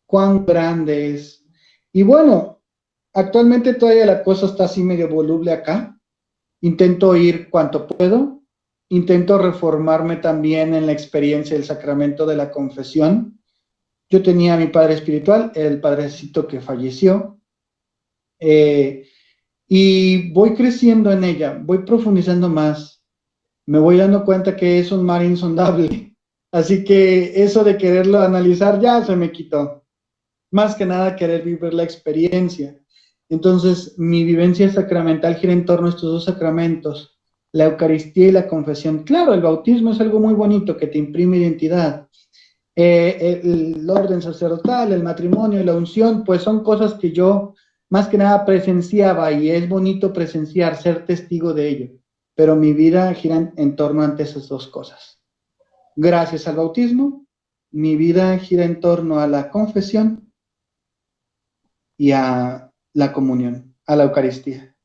cuán grande es. Y bueno, actualmente todavía la cosa está así medio voluble acá. Intento ir cuanto puedo. Intento reformarme también en la experiencia del sacramento de la confesión. Yo tenía a mi padre espiritual, el padrecito que falleció, y voy creciendo en ella, voy profundizando más. Me voy dando cuenta que es un mar insondable. Así que eso de quererlo analizar ya se me quitó. Más que nada querer vivir la experiencia. Entonces, mi vivencia sacramental gira en torno a estos dos sacramentos, la Eucaristía y la confesión. Claro, el bautismo es algo muy bonito que te imprime identidad. El orden sacerdotal, el matrimonio y la unción, pues son cosas que yo más que nada presenciaba y es bonito presenciar, ser testigo de ello. Pero mi vida gira en torno ante esas dos cosas. Gracias al bautismo, mi vida gira en torno a la confesión y a la comunión, a la Eucaristía.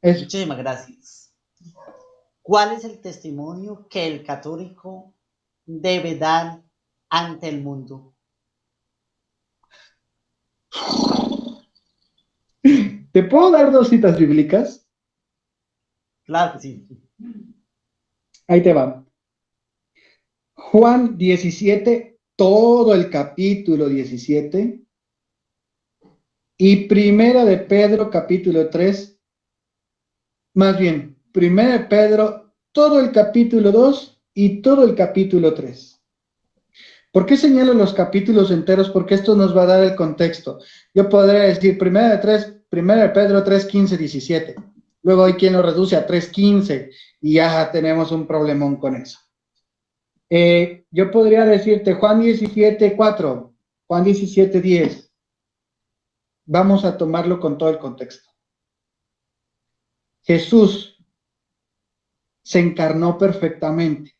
Eso. Muchísimas gracias. ¿Cuál es el testimonio que el católico debe dar ante el mundo? ¿Te puedo dar 2 citas bíblicas? Claro que sí. Ahí te va. Juan 17, todo el capítulo 17, y Primera de Pedro capítulo 3, más bien, Primera de Pedro, todo el capítulo 2 y todo el capítulo 3. ¿Por qué señalo los capítulos enteros? Porque esto nos va a dar el contexto. Yo podría decir Primera de Pedro 3, 15, 17. Luego hay quien lo reduce a 3, 15 y ya tenemos un problemón con eso. Yo podría decirte Juan 17, 4, Juan 17, 10. Vamos a tomarlo con todo el contexto. Jesús se encarnó perfectamente.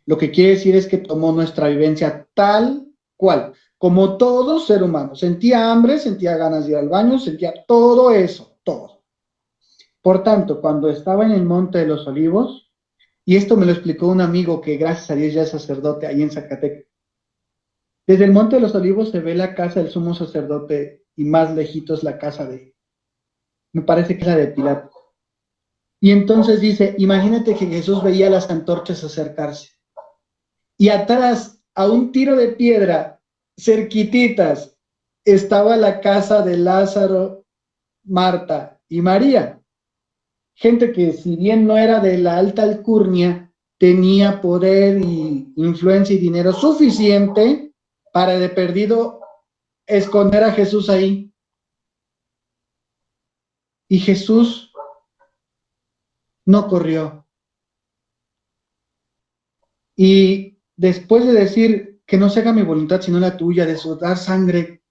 Lo que quiere decir es que tomó nuestra vivencia tal cual, como todo ser humano. Sentía hambre, sentía ganas de ir al baño, sentía todo eso, todo. Por tanto, cuando estaba en el Monte de los Olivos, y esto me lo explicó un amigo que gracias a Dios ya es sacerdote ahí en Zacatecas. Desde el Monte de los Olivos se ve la casa del sumo sacerdote y más lejitos la casa me parece que es la de Pilato. Y entonces dice, imagínate que Jesús veía las antorchas acercarse. Y atrás, a un tiro de piedra, cerquititas, estaba la casa de Lázaro, Marta y María. Gente que si bien no era de la alta alcurnia, tenía poder y influencia y dinero suficiente para de perdido esconder a Jesús ahí. Y Jesús no corrió. Y después de decir que no se haga mi voluntad sino la tuya, de sudar sangre,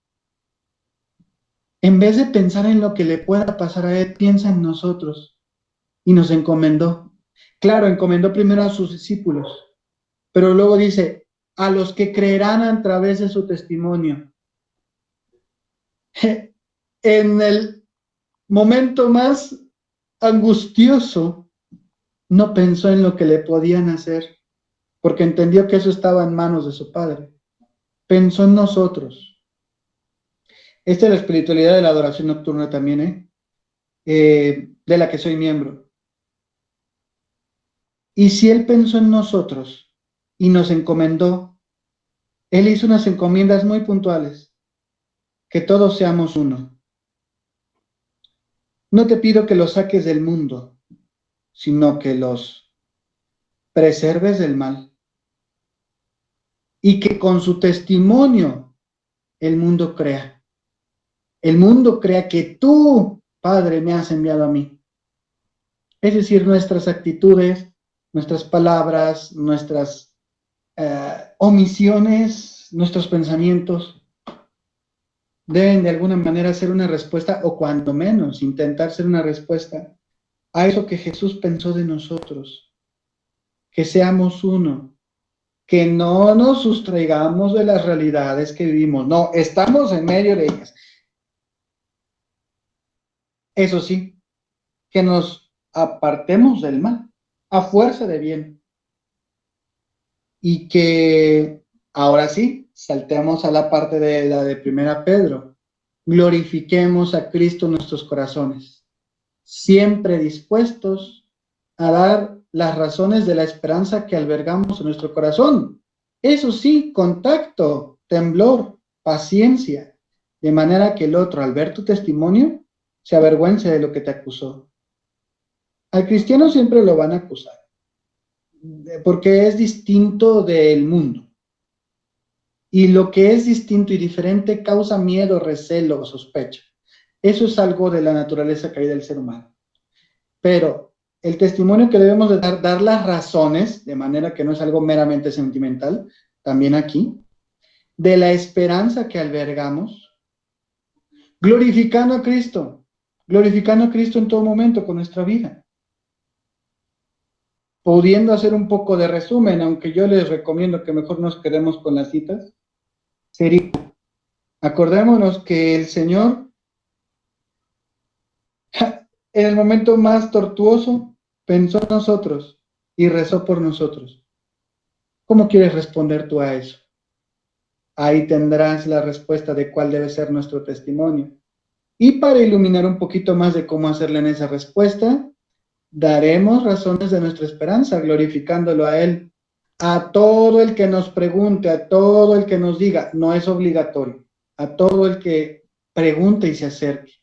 en vez de pensar en lo que le pueda pasar a él, piensa en nosotros. Y nos encomendó. Claro, encomendó primero a sus discípulos, pero luego dice, a los que creerán a través de su testimonio. En el momento más angustioso, no pensó en lo que le podían hacer, porque entendió que eso estaba en manos de su Padre. Pensó en nosotros. Esta es la espiritualidad de la adoración nocturna también, de la que soy miembro. Y si Él pensó en nosotros y nos encomendó, Él hizo unas encomiendas muy puntuales, que todos seamos uno. No te pido que los saques del mundo, sino que los preserves del mal. Y que con su testimonio el mundo crea. El mundo crea que tú, Padre, me has enviado a mí. Es decir, nuestras actitudes, nuestras palabras, nuestras omisiones, nuestros pensamientos, deben de alguna manera ser una respuesta, o cuando menos intentar ser una respuesta a eso que Jesús pensó de nosotros, que seamos uno, que no nos sustraigamos de las realidades que vivimos, no, estamos en medio de ellas. Eso sí, que nos apartemos del mal, a fuerza de bien, y que ahora sí, saltemos a la parte de la de 1 Pedro, glorifiquemos a Cristo en nuestros corazones, siempre dispuestos a dar las razones de la esperanza que albergamos en nuestro corazón. Eso sí, contacto, temblor, paciencia, de manera que el otro, al ver tu testimonio, se avergüence de lo que te acusó. Al cristiano siempre lo van a acusar, porque es distinto del mundo. Y lo que es distinto y diferente causa miedo, recelo o sospecha. Eso es algo de la naturaleza caída del ser humano. Pero el testimonio que debemos de dar las razones, de manera que no es algo meramente sentimental, también aquí, de la esperanza que albergamos, glorificando a Cristo en todo momento con nuestra vida. Pudiendo hacer un poco de resumen, aunque yo les recomiendo que mejor nos quedemos con las citas, sería, acordémonos que el Señor, en el momento más tortuoso, pensó en nosotros y rezó por nosotros. ¿Cómo quieres responder tú a eso? Ahí tendrás la respuesta de cuál debe ser nuestro testimonio. Y para iluminar un poquito más de cómo hacerle en esa respuesta, daremos razones de nuestra esperanza, glorificándolo a Él. A todo el que nos pregunte, a todo el que nos diga, no es obligatorio, a todo el que pregunte y se acerque.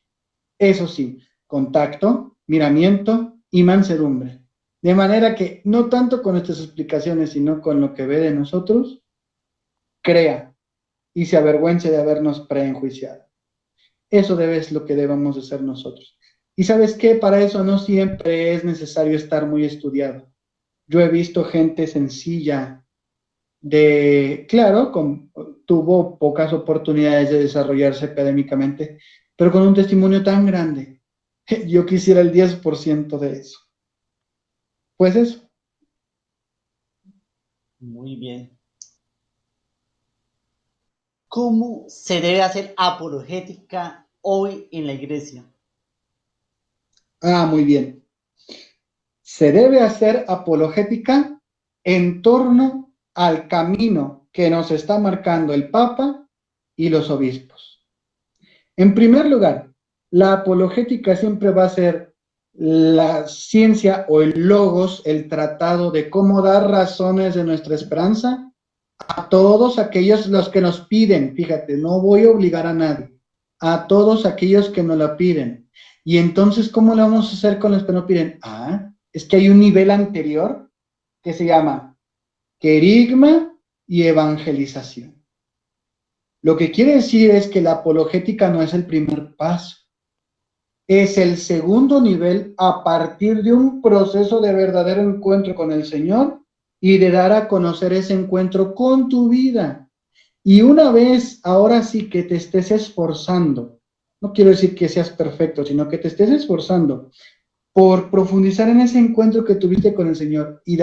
Eso sí, contacto, miramiento y mansedumbre. De manera que no tanto con nuestras explicaciones, sino con lo que ve de nosotros, crea y se avergüence de habernos preenjuiciado. Eso es lo que debemos de ser nosotros. Y ¿sabes qué? Para eso no siempre es necesario estar muy estudiado. Yo he visto gente sencilla claro, tuvo pocas oportunidades de desarrollarse académicamente, pero con un testimonio tan grande. Yo quisiera el 10% de eso. Pues eso. Muy bien. ¿Cómo se debe hacer apologética hoy en la iglesia? Muy bien. Se debe hacer apologética en torno al camino que nos está marcando el Papa y los obispos. En primer lugar, la apologética siempre va a ser la ciencia o el logos, el tratado de cómo dar razones de nuestra esperanza a todos aquellos los que nos piden. Fíjate, no voy a obligar a nadie, a todos aquellos que nos la piden. Y entonces, ¿cómo lo vamos a hacer con los que no piden? Es que hay un nivel anterior que se llama querigma y evangelización. Lo que quiere decir es que la apologética no es el primer paso, es el segundo nivel a partir de un proceso de verdadero encuentro con el Señor y de dar a conocer ese encuentro con tu vida. Y una vez, ahora sí que te estés esforzando, no quiero decir que seas perfecto, sino que te estés esforzando por profundizar en ese encuentro que tuviste con el Señor y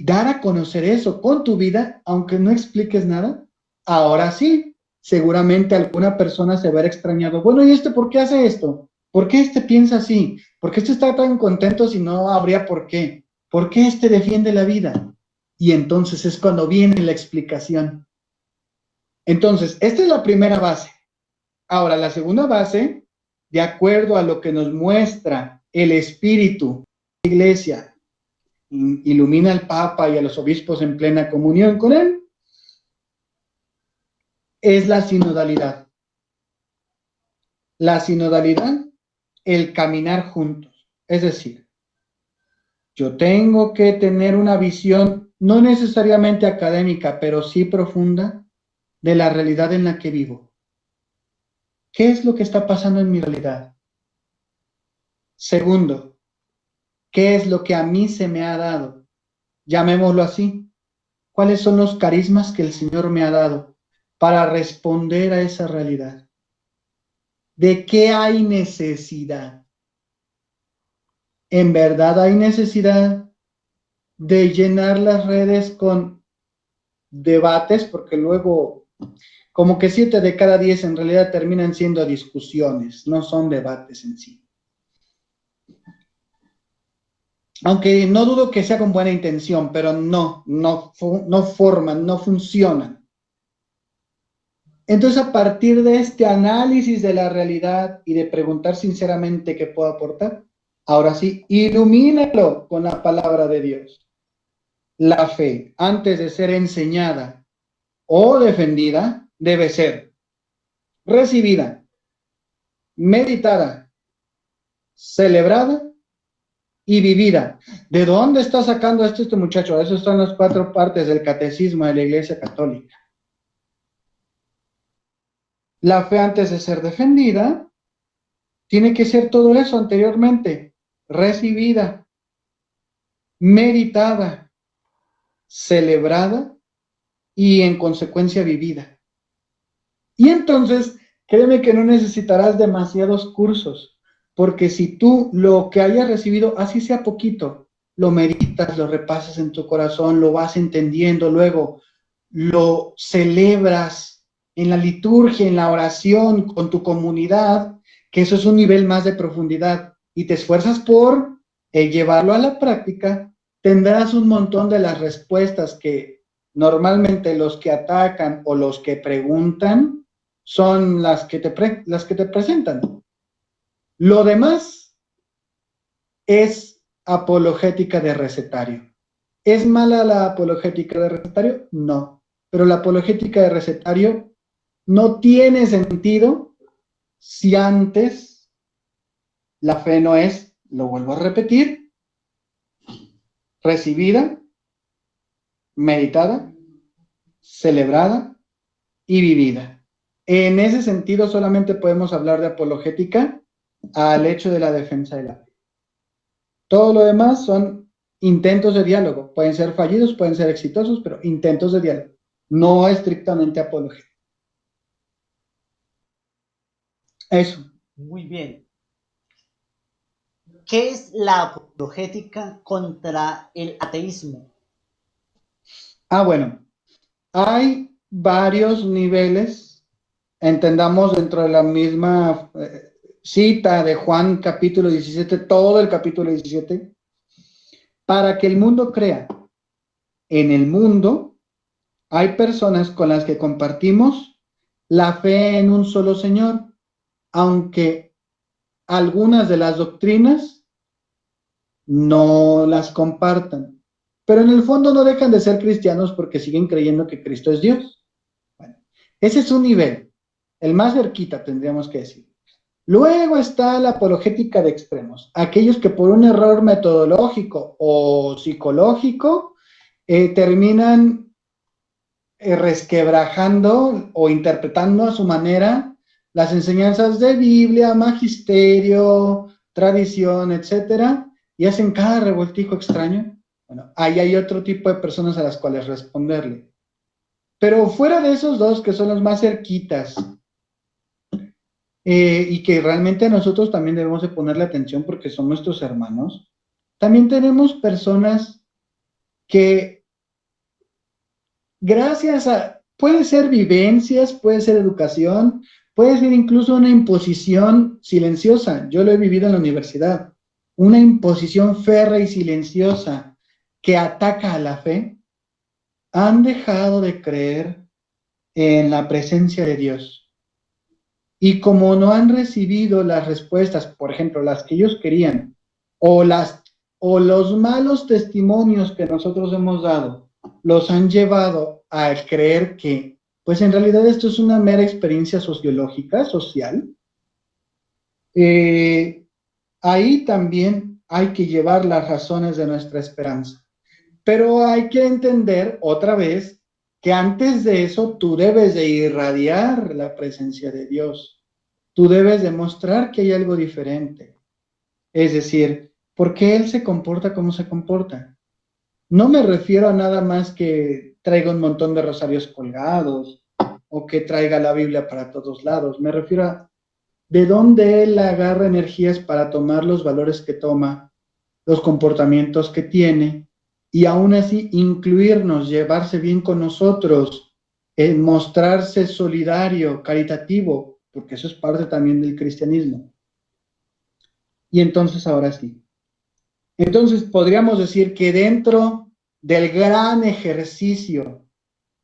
dar a conocer eso con tu vida, aunque no expliques nada, ahora sí, seguramente alguna persona se verá extrañado. Bueno, ¿y por qué hace esto? ¿Por qué este piensa así? ¿Por qué este está tan contento si no habría por qué? ¿Por qué este defiende la vida? Y entonces es cuando viene la explicación. Entonces, esta es la primera base. Ahora, la segunda base, de acuerdo a lo que nos muestra el Espíritu, la Iglesia, ilumina al Papa y a los obispos en plena comunión con él, es la sinodalidad. La sinodalidad, el caminar juntos. Es decir, yo tengo que tener una visión no necesariamente académica, pero sí profunda de la realidad en la que vivo. ¿Qué es lo que está pasando en mi realidad? Segundo, ¿qué es lo que a mí se me ha dado? Llamémoslo así. ¿Cuáles son los carismas que el Señor me ha dado para responder a esa realidad? ¿De qué hay necesidad? ¿En verdad hay necesidad de llenar las redes con debates? Porque luego, como que 7 de cada 10 en realidad terminan siendo discusiones, no son debates en sí. Aunque no dudo que sea con buena intención, pero no forman, no funcionan. Entonces, a partir de este análisis de la realidad y de preguntar sinceramente qué puedo aportar, ahora sí, ilumínalo con la palabra de Dios. La fe, antes de ser enseñada o defendida, debe ser recibida, meditada, celebrada y vivida. ¿De dónde está sacando esto este muchacho? Eso están las 4 partes del catecismo de la Iglesia Católica. La fe, antes de ser defendida, tiene que ser todo eso anteriormente: recibida, meditada, celebrada y en consecuencia vivida. Y entonces, créeme que no necesitarás demasiados cursos, porque si tú lo que hayas recibido, así sea poquito, lo meditas, lo repasas en tu corazón, lo vas entendiendo, luego lo celebras en la liturgia, en la oración, con tu comunidad, que eso es un nivel más de profundidad, y te esfuerzas por llevarlo a la práctica, tendrás un montón de las respuestas que normalmente los que atacan o los que preguntan son las que te presentan. Lo demás es apologética de recetario. ¿Es mala la apologética de recetario? No, pero la apologética de recetario no tiene sentido si antes la fe no es, lo vuelvo a repetir, recibida, meditada, celebrada y vivida. En ese sentido, solamente podemos hablar de apologética al hecho de la defensa de la fe. Todo lo demás son intentos de diálogo. Pueden ser fallidos, pueden ser exitosos, pero intentos de diálogo. No estrictamente apologética. Eso. Muy bien. ¿Qué es la apologética contra el ateísmo? Bueno, hay varios niveles, entendamos dentro de la misma cita de Juan capítulo 17, todo el capítulo 17, para que el mundo crea. En el mundo hay personas con las que compartimos la fe en un solo Señor, aunque algunas de las doctrinas no las compartan, pero en el fondo no dejan de ser cristianos porque siguen creyendo que Cristo es Dios. Bueno, ese es un nivel, el más cerquita tendríamos que decir. Luego está la apologética de extremos, aquellos que por un error metodológico o psicológico terminan resquebrajando o interpretando a su manera las enseñanzas de Biblia, magisterio, tradición, etcétera, y hacen cada revoltijo extraño. Bueno, ahí hay otro tipo de personas a las cuales responderle. Pero fuera de esos dos, que son los más cerquitas, y que realmente a nosotros también debemos de ponerle atención porque son nuestros hermanos, también tenemos personas que gracias a, puede ser vivencias, puede ser educación, puede ser incluso una imposición silenciosa. Yo lo he vivido en la universidad. Una imposición férrea y silenciosa que ataca a la fe. Han dejado de creer en la presencia de Dios. Y como no han recibido las respuestas, por ejemplo, las que ellos querían, o los malos testimonios que nosotros hemos dado, los han llevado a creer que, pues en realidad esto es una mera experiencia sociológica, social. Ahí también hay que llevar las razones de nuestra esperanza. Pero hay que entender otra vez que antes de eso tú debes de irradiar la presencia de Dios. Tú debes demostrar que hay algo diferente. Es decir, ¿por qué Él se comporta como se comporta? No me refiero a nada más que traiga un montón de rosarios colgados o que traiga la Biblia para todos lados. Me refiero a de dónde Él agarra energías para tomar los valores que toma, los comportamientos que tiene, y aún así incluirnos, llevarse bien con nosotros, mostrarse solidario, caritativo, porque eso es parte también del cristianismo. Y entonces, ahora sí. Entonces, podríamos decir que dentro del gran ejercicio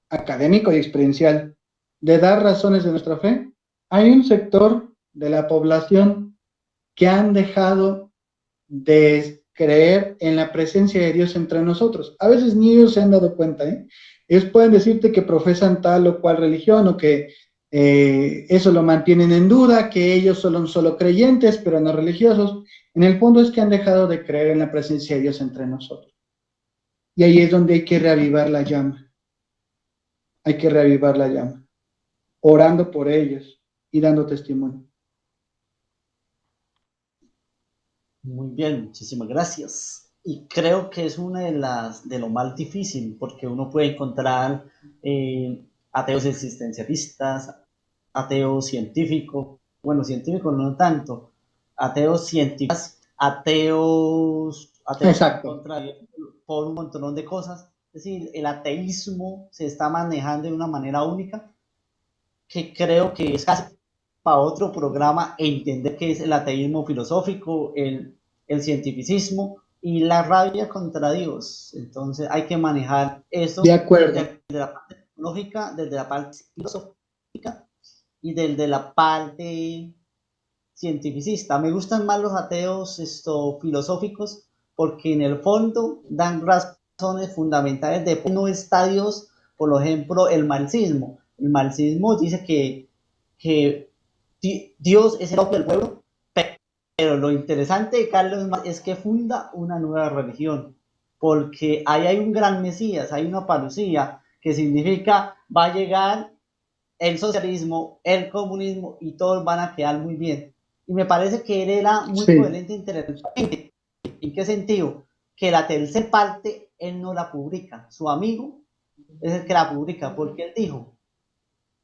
académico y experiencial de dar razones de nuestra fe, hay un sector de la población que han dejado de creer en la presencia de Dios entre nosotros. A veces ni ellos se han dado cuenta, ¿eh? Ellos pueden decirte que profesan tal o cual religión o que eso lo mantienen en duda, que ellos son solo creyentes, pero no religiosos. En el fondo es que han dejado de creer en la presencia de Dios entre nosotros. Y ahí es donde hay que reavivar la llama. Hay que reavivar la llama, orando por ellos y dando testimonio. Muy bien, muchísimas gracias. Y creo que es una de lo más difícil, porque uno puede encontrar ateos existencialistas, ateos científicos, bueno, científicos no tanto, ateos científicos, ateos Exacto. por un montón de cosas. Es decir, el ateísmo se está manejando de una manera única, que creo que es casi para otro programa entender qué es el ateísmo filosófico, el cientificismo y la rabia contra Dios. Entonces hay que manejar eso De acuerdo. desde la parte tecnológica, desde la parte filosófica y desde la parte cientificista. Me gustan más los ateos filosóficos porque en el fondo dan razones fundamentales de por qué no está Dios. Por ejemplo, el marxismo. El marxismo dice que Dios es el opio del pueblo, pero lo interesante de Carlos Marx es que funda una nueva religión, porque ahí hay un gran Mesías, hay una parucía, que significa va a llegar el socialismo, el comunismo y todos van a quedar muy bien. Y me parece que él era muy coherente intelectualmente. ¿En qué sentido? Que la tercera parte él no la publica, su amigo es el que la publica, porque él dijo,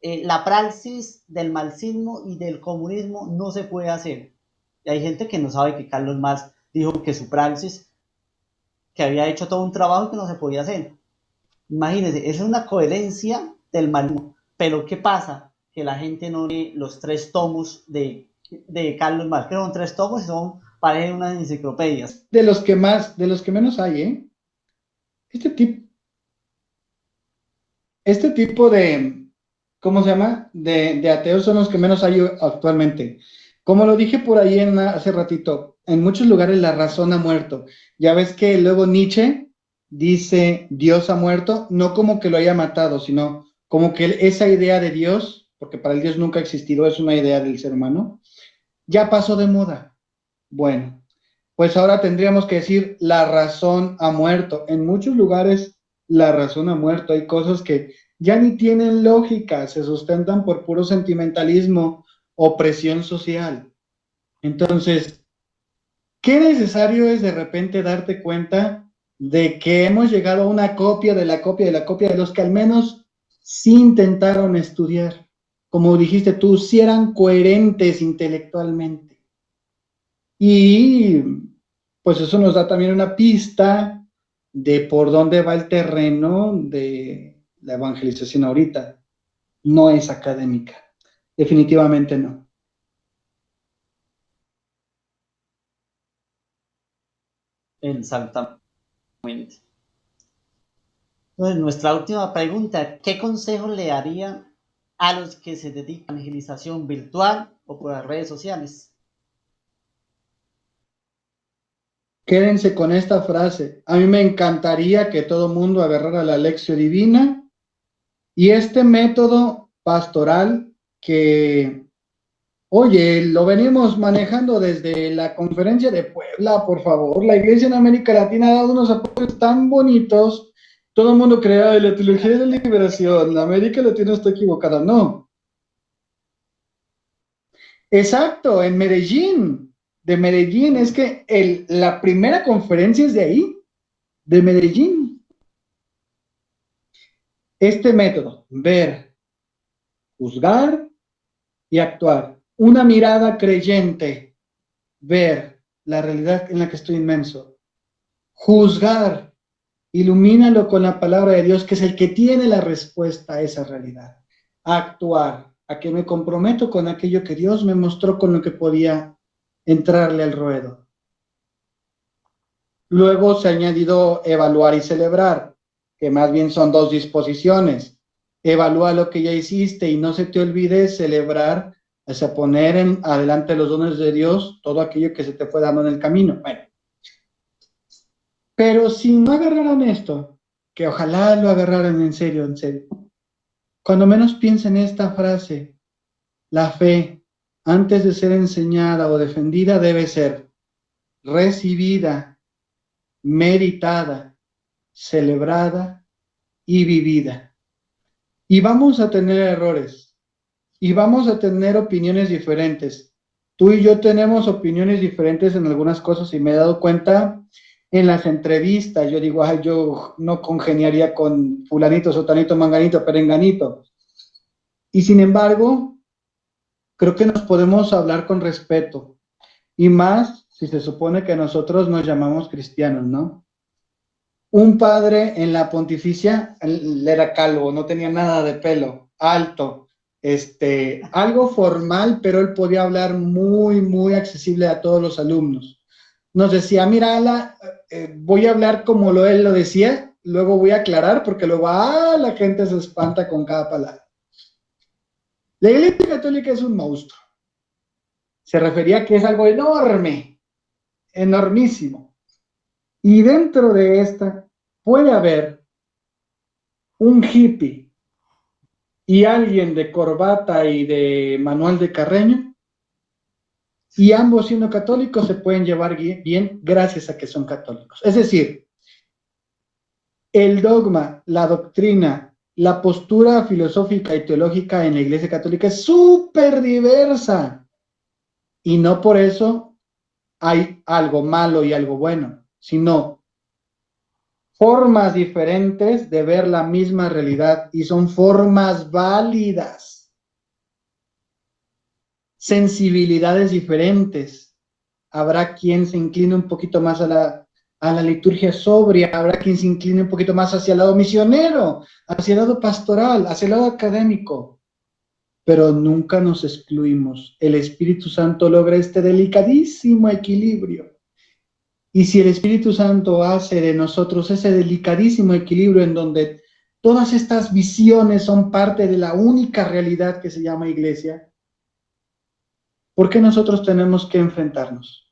la praxis del marxismo y del comunismo no se puede hacer. Y hay gente que no sabe que Carlos Marx dijo que su praxis, que había hecho todo un trabajo que no se podía hacer. Imagínense, es una coherencia del marxismo. Pero ¿qué pasa? Que la gente no lee los 3 tomos de Carlos Marx, que son 3 tomos y son para unas enciclopedias. De los que menos hay, ¿eh? Este tipo de, ¿cómo se llama? De ateos son los que menos hay actualmente. Como lo dije por ahí hace ratito, en muchos lugares la razón ha muerto. Ya ves que luego Nietzsche dice Dios ha muerto, no como que lo haya matado, sino como que esa idea de Dios, porque para el Dios nunca ha existido, es una idea del ser humano, ya pasó de moda. Bueno, pues ahora tendríamos que decir la razón ha muerto. En muchos lugares la razón ha muerto. Hay cosas que ya ni tienen lógica, se sustentan por puro sentimentalismo o presión social. Entonces, ¿qué necesario es de repente darte cuenta de que hemos llegado a una copia de la copia de la copia de los que al menos sí intentaron estudiar? Como dijiste tú, sí eran coherentes intelectualmente. Y pues eso nos da también una pista de por dónde va el terreno de la evangelización ahorita. No es académica. Definitivamente no. Exactamente. Entonces, nuestra última pregunta, ¿qué consejo le daría a los que se dedican a evangelización virtual o por las redes sociales? Quédense con esta frase. A mí me encantaría que todo mundo agarrara la lección divina y este método pastoral que, oye, lo venimos manejando desde la conferencia de Puebla, por favor. La iglesia en América Latina ha dado unos apoyos tan bonitos. Todo el mundo crea de la teología de la liberación. La América Latina está equivocada. No. Exacto, en Medellín. De Medellín. Es que la primera conferencia es de ahí, de Medellín. Este método, ver, juzgar y actuar. Una mirada creyente, ver la realidad en la que estoy inmenso. Juzgar, ilumínalo con la palabra de Dios, que es el que tiene la respuesta a esa realidad. Actuar, a que me comprometo con aquello que Dios me mostró con lo que podía entrarle al ruedo. Luego se ha añadido evaluar y celebrar, que más bien son dos disposiciones. Evalúa lo que ya hiciste y no se te olvide celebrar, o sea, poner en adelante los dones de Dios, todo aquello que se te fue dando en el camino. Bueno, pero si no agarraran esto, que ojalá lo agarraran en serio, cuando menos piensen esta frase, la fe, antes de ser enseñada o defendida, debe ser recibida, meditada, celebrada y vivida. Y vamos a tener errores y vamos a tener opiniones diferentes. Tú y yo tenemos opiniones diferentes en algunas cosas y me he dado cuenta en las entrevistas. Yo digo, ay, yo no congeniaría con fulanito, sotanito, manganito, perenganito. Y sin embargo, creo que nos podemos hablar con respeto. Y más si se supone que nosotros nos llamamos cristianos, ¿no? Un padre en la pontificia, él era calvo, no tenía nada de pelo, alto, algo formal, pero él podía hablar muy, muy accesible a todos los alumnos. Nos decía, mira, voy a hablar como él lo decía, luego voy a aclarar porque luego, la gente se espanta con cada palabra. La Iglesia Católica es un monstruo. Se refería a que es algo enorme, enormísimo. Y dentro de esta puede haber un hippie y alguien de corbata y de manual de Carreño, y ambos siendo católicos se pueden llevar bien gracias a que son católicos. Es decir, el dogma, la doctrina, la postura filosófica y teológica en la Iglesia Católica es súper diversa, y no por eso hay algo malo y algo bueno, sino formas diferentes de ver la misma realidad, y son formas válidas, sensibilidades diferentes. Habrá quien se incline un poquito más a la liturgia sobria, habrá quien se incline un poquito más hacia el lado misionero, hacia el lado pastoral, hacia el lado académico, pero nunca nos excluimos. El Espíritu Santo logra este delicadísimo equilibrio. Y si el Espíritu Santo hace de nosotros ese delicadísimo equilibrio en donde todas estas visiones son parte de la única realidad que se llama iglesia, ¿por qué nosotros tenemos que enfrentarnos?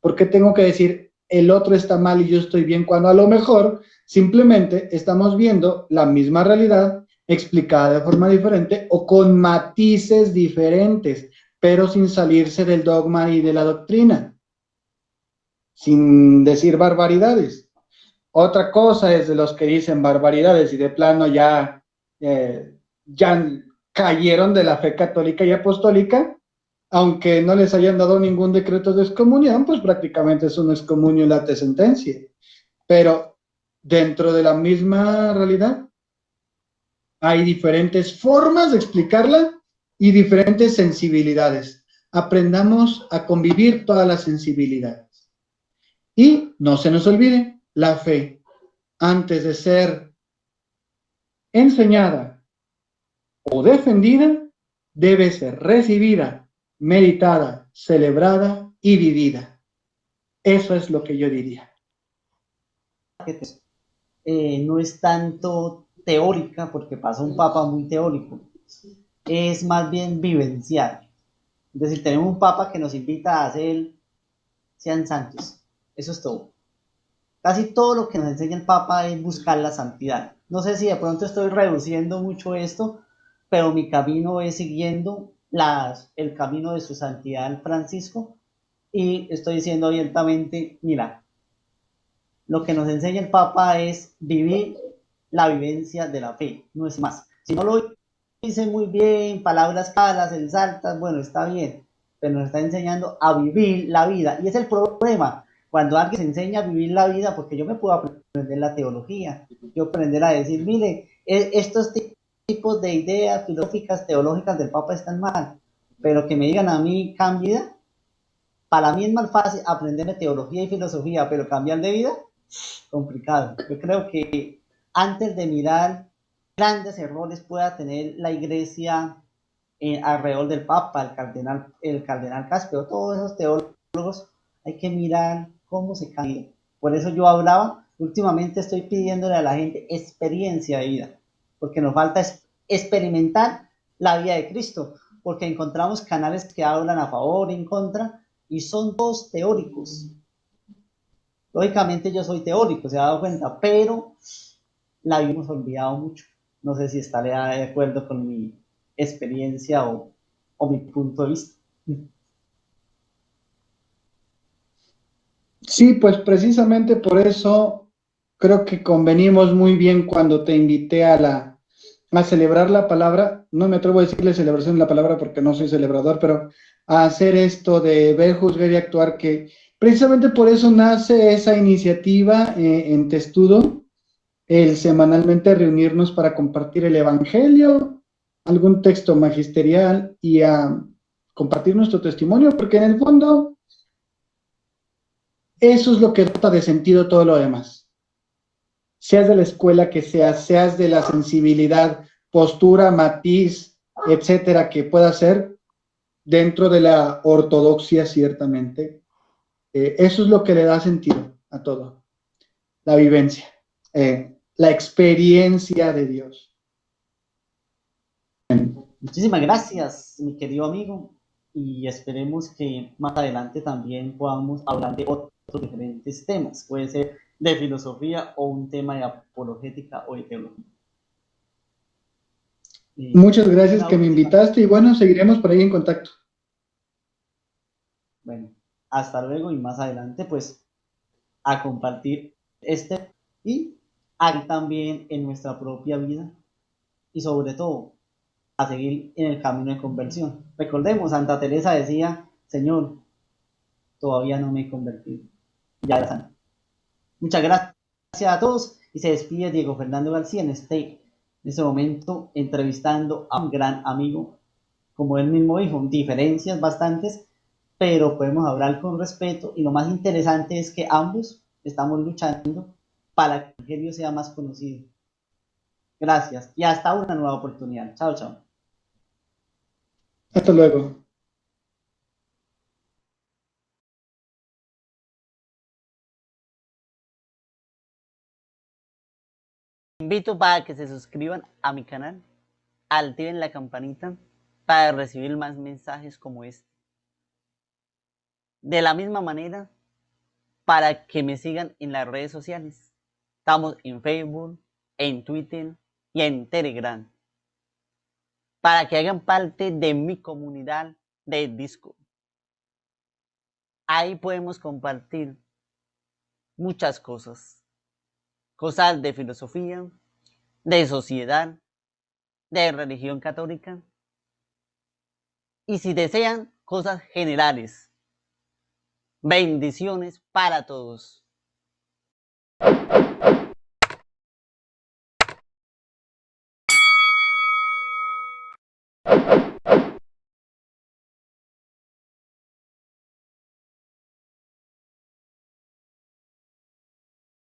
¿Por qué tengo que decir el otro está mal y yo estoy bien, cuando a lo mejor simplemente estamos viendo la misma realidad explicada de forma diferente o con matices diferentes, pero sin salirse del dogma y de la doctrina? Sin decir barbaridades. Otra cosa es de los que dicen barbaridades y de plano ya cayeron de la fe católica y apostólica, aunque no les hayan dado ningún decreto de excomunión, pues prácticamente es un excomunio late sentencia. Pero dentro de la misma realidad hay diferentes formas de explicarla y diferentes sensibilidades. Aprendamos a convivir todas las sensibilidades. Y no se nos olvide, la fe, antes de ser enseñada o defendida, debe ser recibida, meditada, celebrada y vivida. Eso es lo que yo diría. No es tanto teórica, porque pasa un papa muy teórico, es más bien vivencial. Es decir, tenemos un papa que nos invita a hacer, sean santos. Eso es todo. Casi todo lo que nos enseña el papa es buscar la santidad. No sé si de pronto estoy reduciendo mucho esto, pero mi camino es siguiendo el camino de su santidad Francisco, y estoy diciendo abiertamente, mira, lo que nos enseña el Papa es vivir la vivencia de la fe, no es más. Si no lo dice muy bien, palabras claras, exaltas, bueno, está bien, pero nos está enseñando a vivir la vida. Y es el problema, cuando alguien se enseña a vivir la vida, porque yo me puedo aprender la teología, yo aprender a decir, mire, estos tipos de ideas filosóficas, teológicas del Papa están mal, pero que me digan a mí, cambia, para mí es más fácil aprender de teología y filosofía, pero cambiar de vida, complicado. Yo creo que antes de mirar grandes errores pueda tener la iglesia alrededor del Papa, el cardenal Caspio, todos esos teólogos, hay que mirar cómo se cambia. Por eso yo hablaba, últimamente estoy pidiéndole a la gente experiencia de vida, porque nos falta experimentar la vida de Cristo, porque encontramos canales que hablan a favor, en contra, y son todos teóricos. Lógicamente yo soy teórico, se ha dado cuenta, pero la hemos olvidado mucho. No sé si estará de acuerdo con mi experiencia o mi punto de vista. Sí, pues precisamente por eso creo que convenimos muy bien cuando te invité a celebrar la palabra. No me atrevo a decirle celebración de la palabra porque no soy celebrador, pero a hacer esto de ver, juzgar y actuar, que precisamente por eso nace esa iniciativa en Testudo, el semanalmente reunirnos para compartir el Evangelio, algún texto magisterial y a compartir nuestro testimonio, porque en el fondo eso es lo que trata de sentido todo lo demás. Seas de la escuela que seas, seas de la sensibilidad, postura, matiz, etcétera, que pueda ser dentro de la ortodoxia, ciertamente. Eso es lo que le da sentido a todo. La vivencia, la experiencia de Dios. Muchísimas gracias, mi querido amigo, y esperemos que más adelante también podamos hablar de otros diferentes temas. Puede ser de filosofía o un tema de apologética o de teología. Muchas gracias que me Última, invitaste y bueno, seguiremos por ahí en contacto. bueno, hasta luego y más adelante pues a compartir y aquí también en nuestra propia vida y sobre todo a seguir en el camino de conversión. Recordemos, Santa Teresa decía, Señor, todavía no me he convertido. Ya era santo. Muchas gracias a todos y se despide Diego Fernando García en este momento entrevistando a un gran amigo, como él mismo dijo, diferencias bastantes, pero podemos hablar con respeto y lo más interesante es que ambos estamos luchando para que el Evangelio sea más conocido. Gracias y hasta una nueva oportunidad. Chao, chao. Hasta luego. Invito para que se suscriban a mi canal, activen la campanita para recibir más mensajes como este. De la misma manera, para que me sigan en las redes sociales. Estamos en Facebook, en Twitter y en Telegram. Para que hagan parte de mi comunidad de Discord. Ahí podemos compartir muchas cosas. Cosas de filosofía, de sociedad, de religión católica. Y si desean, cosas generales. Bendiciones para todos.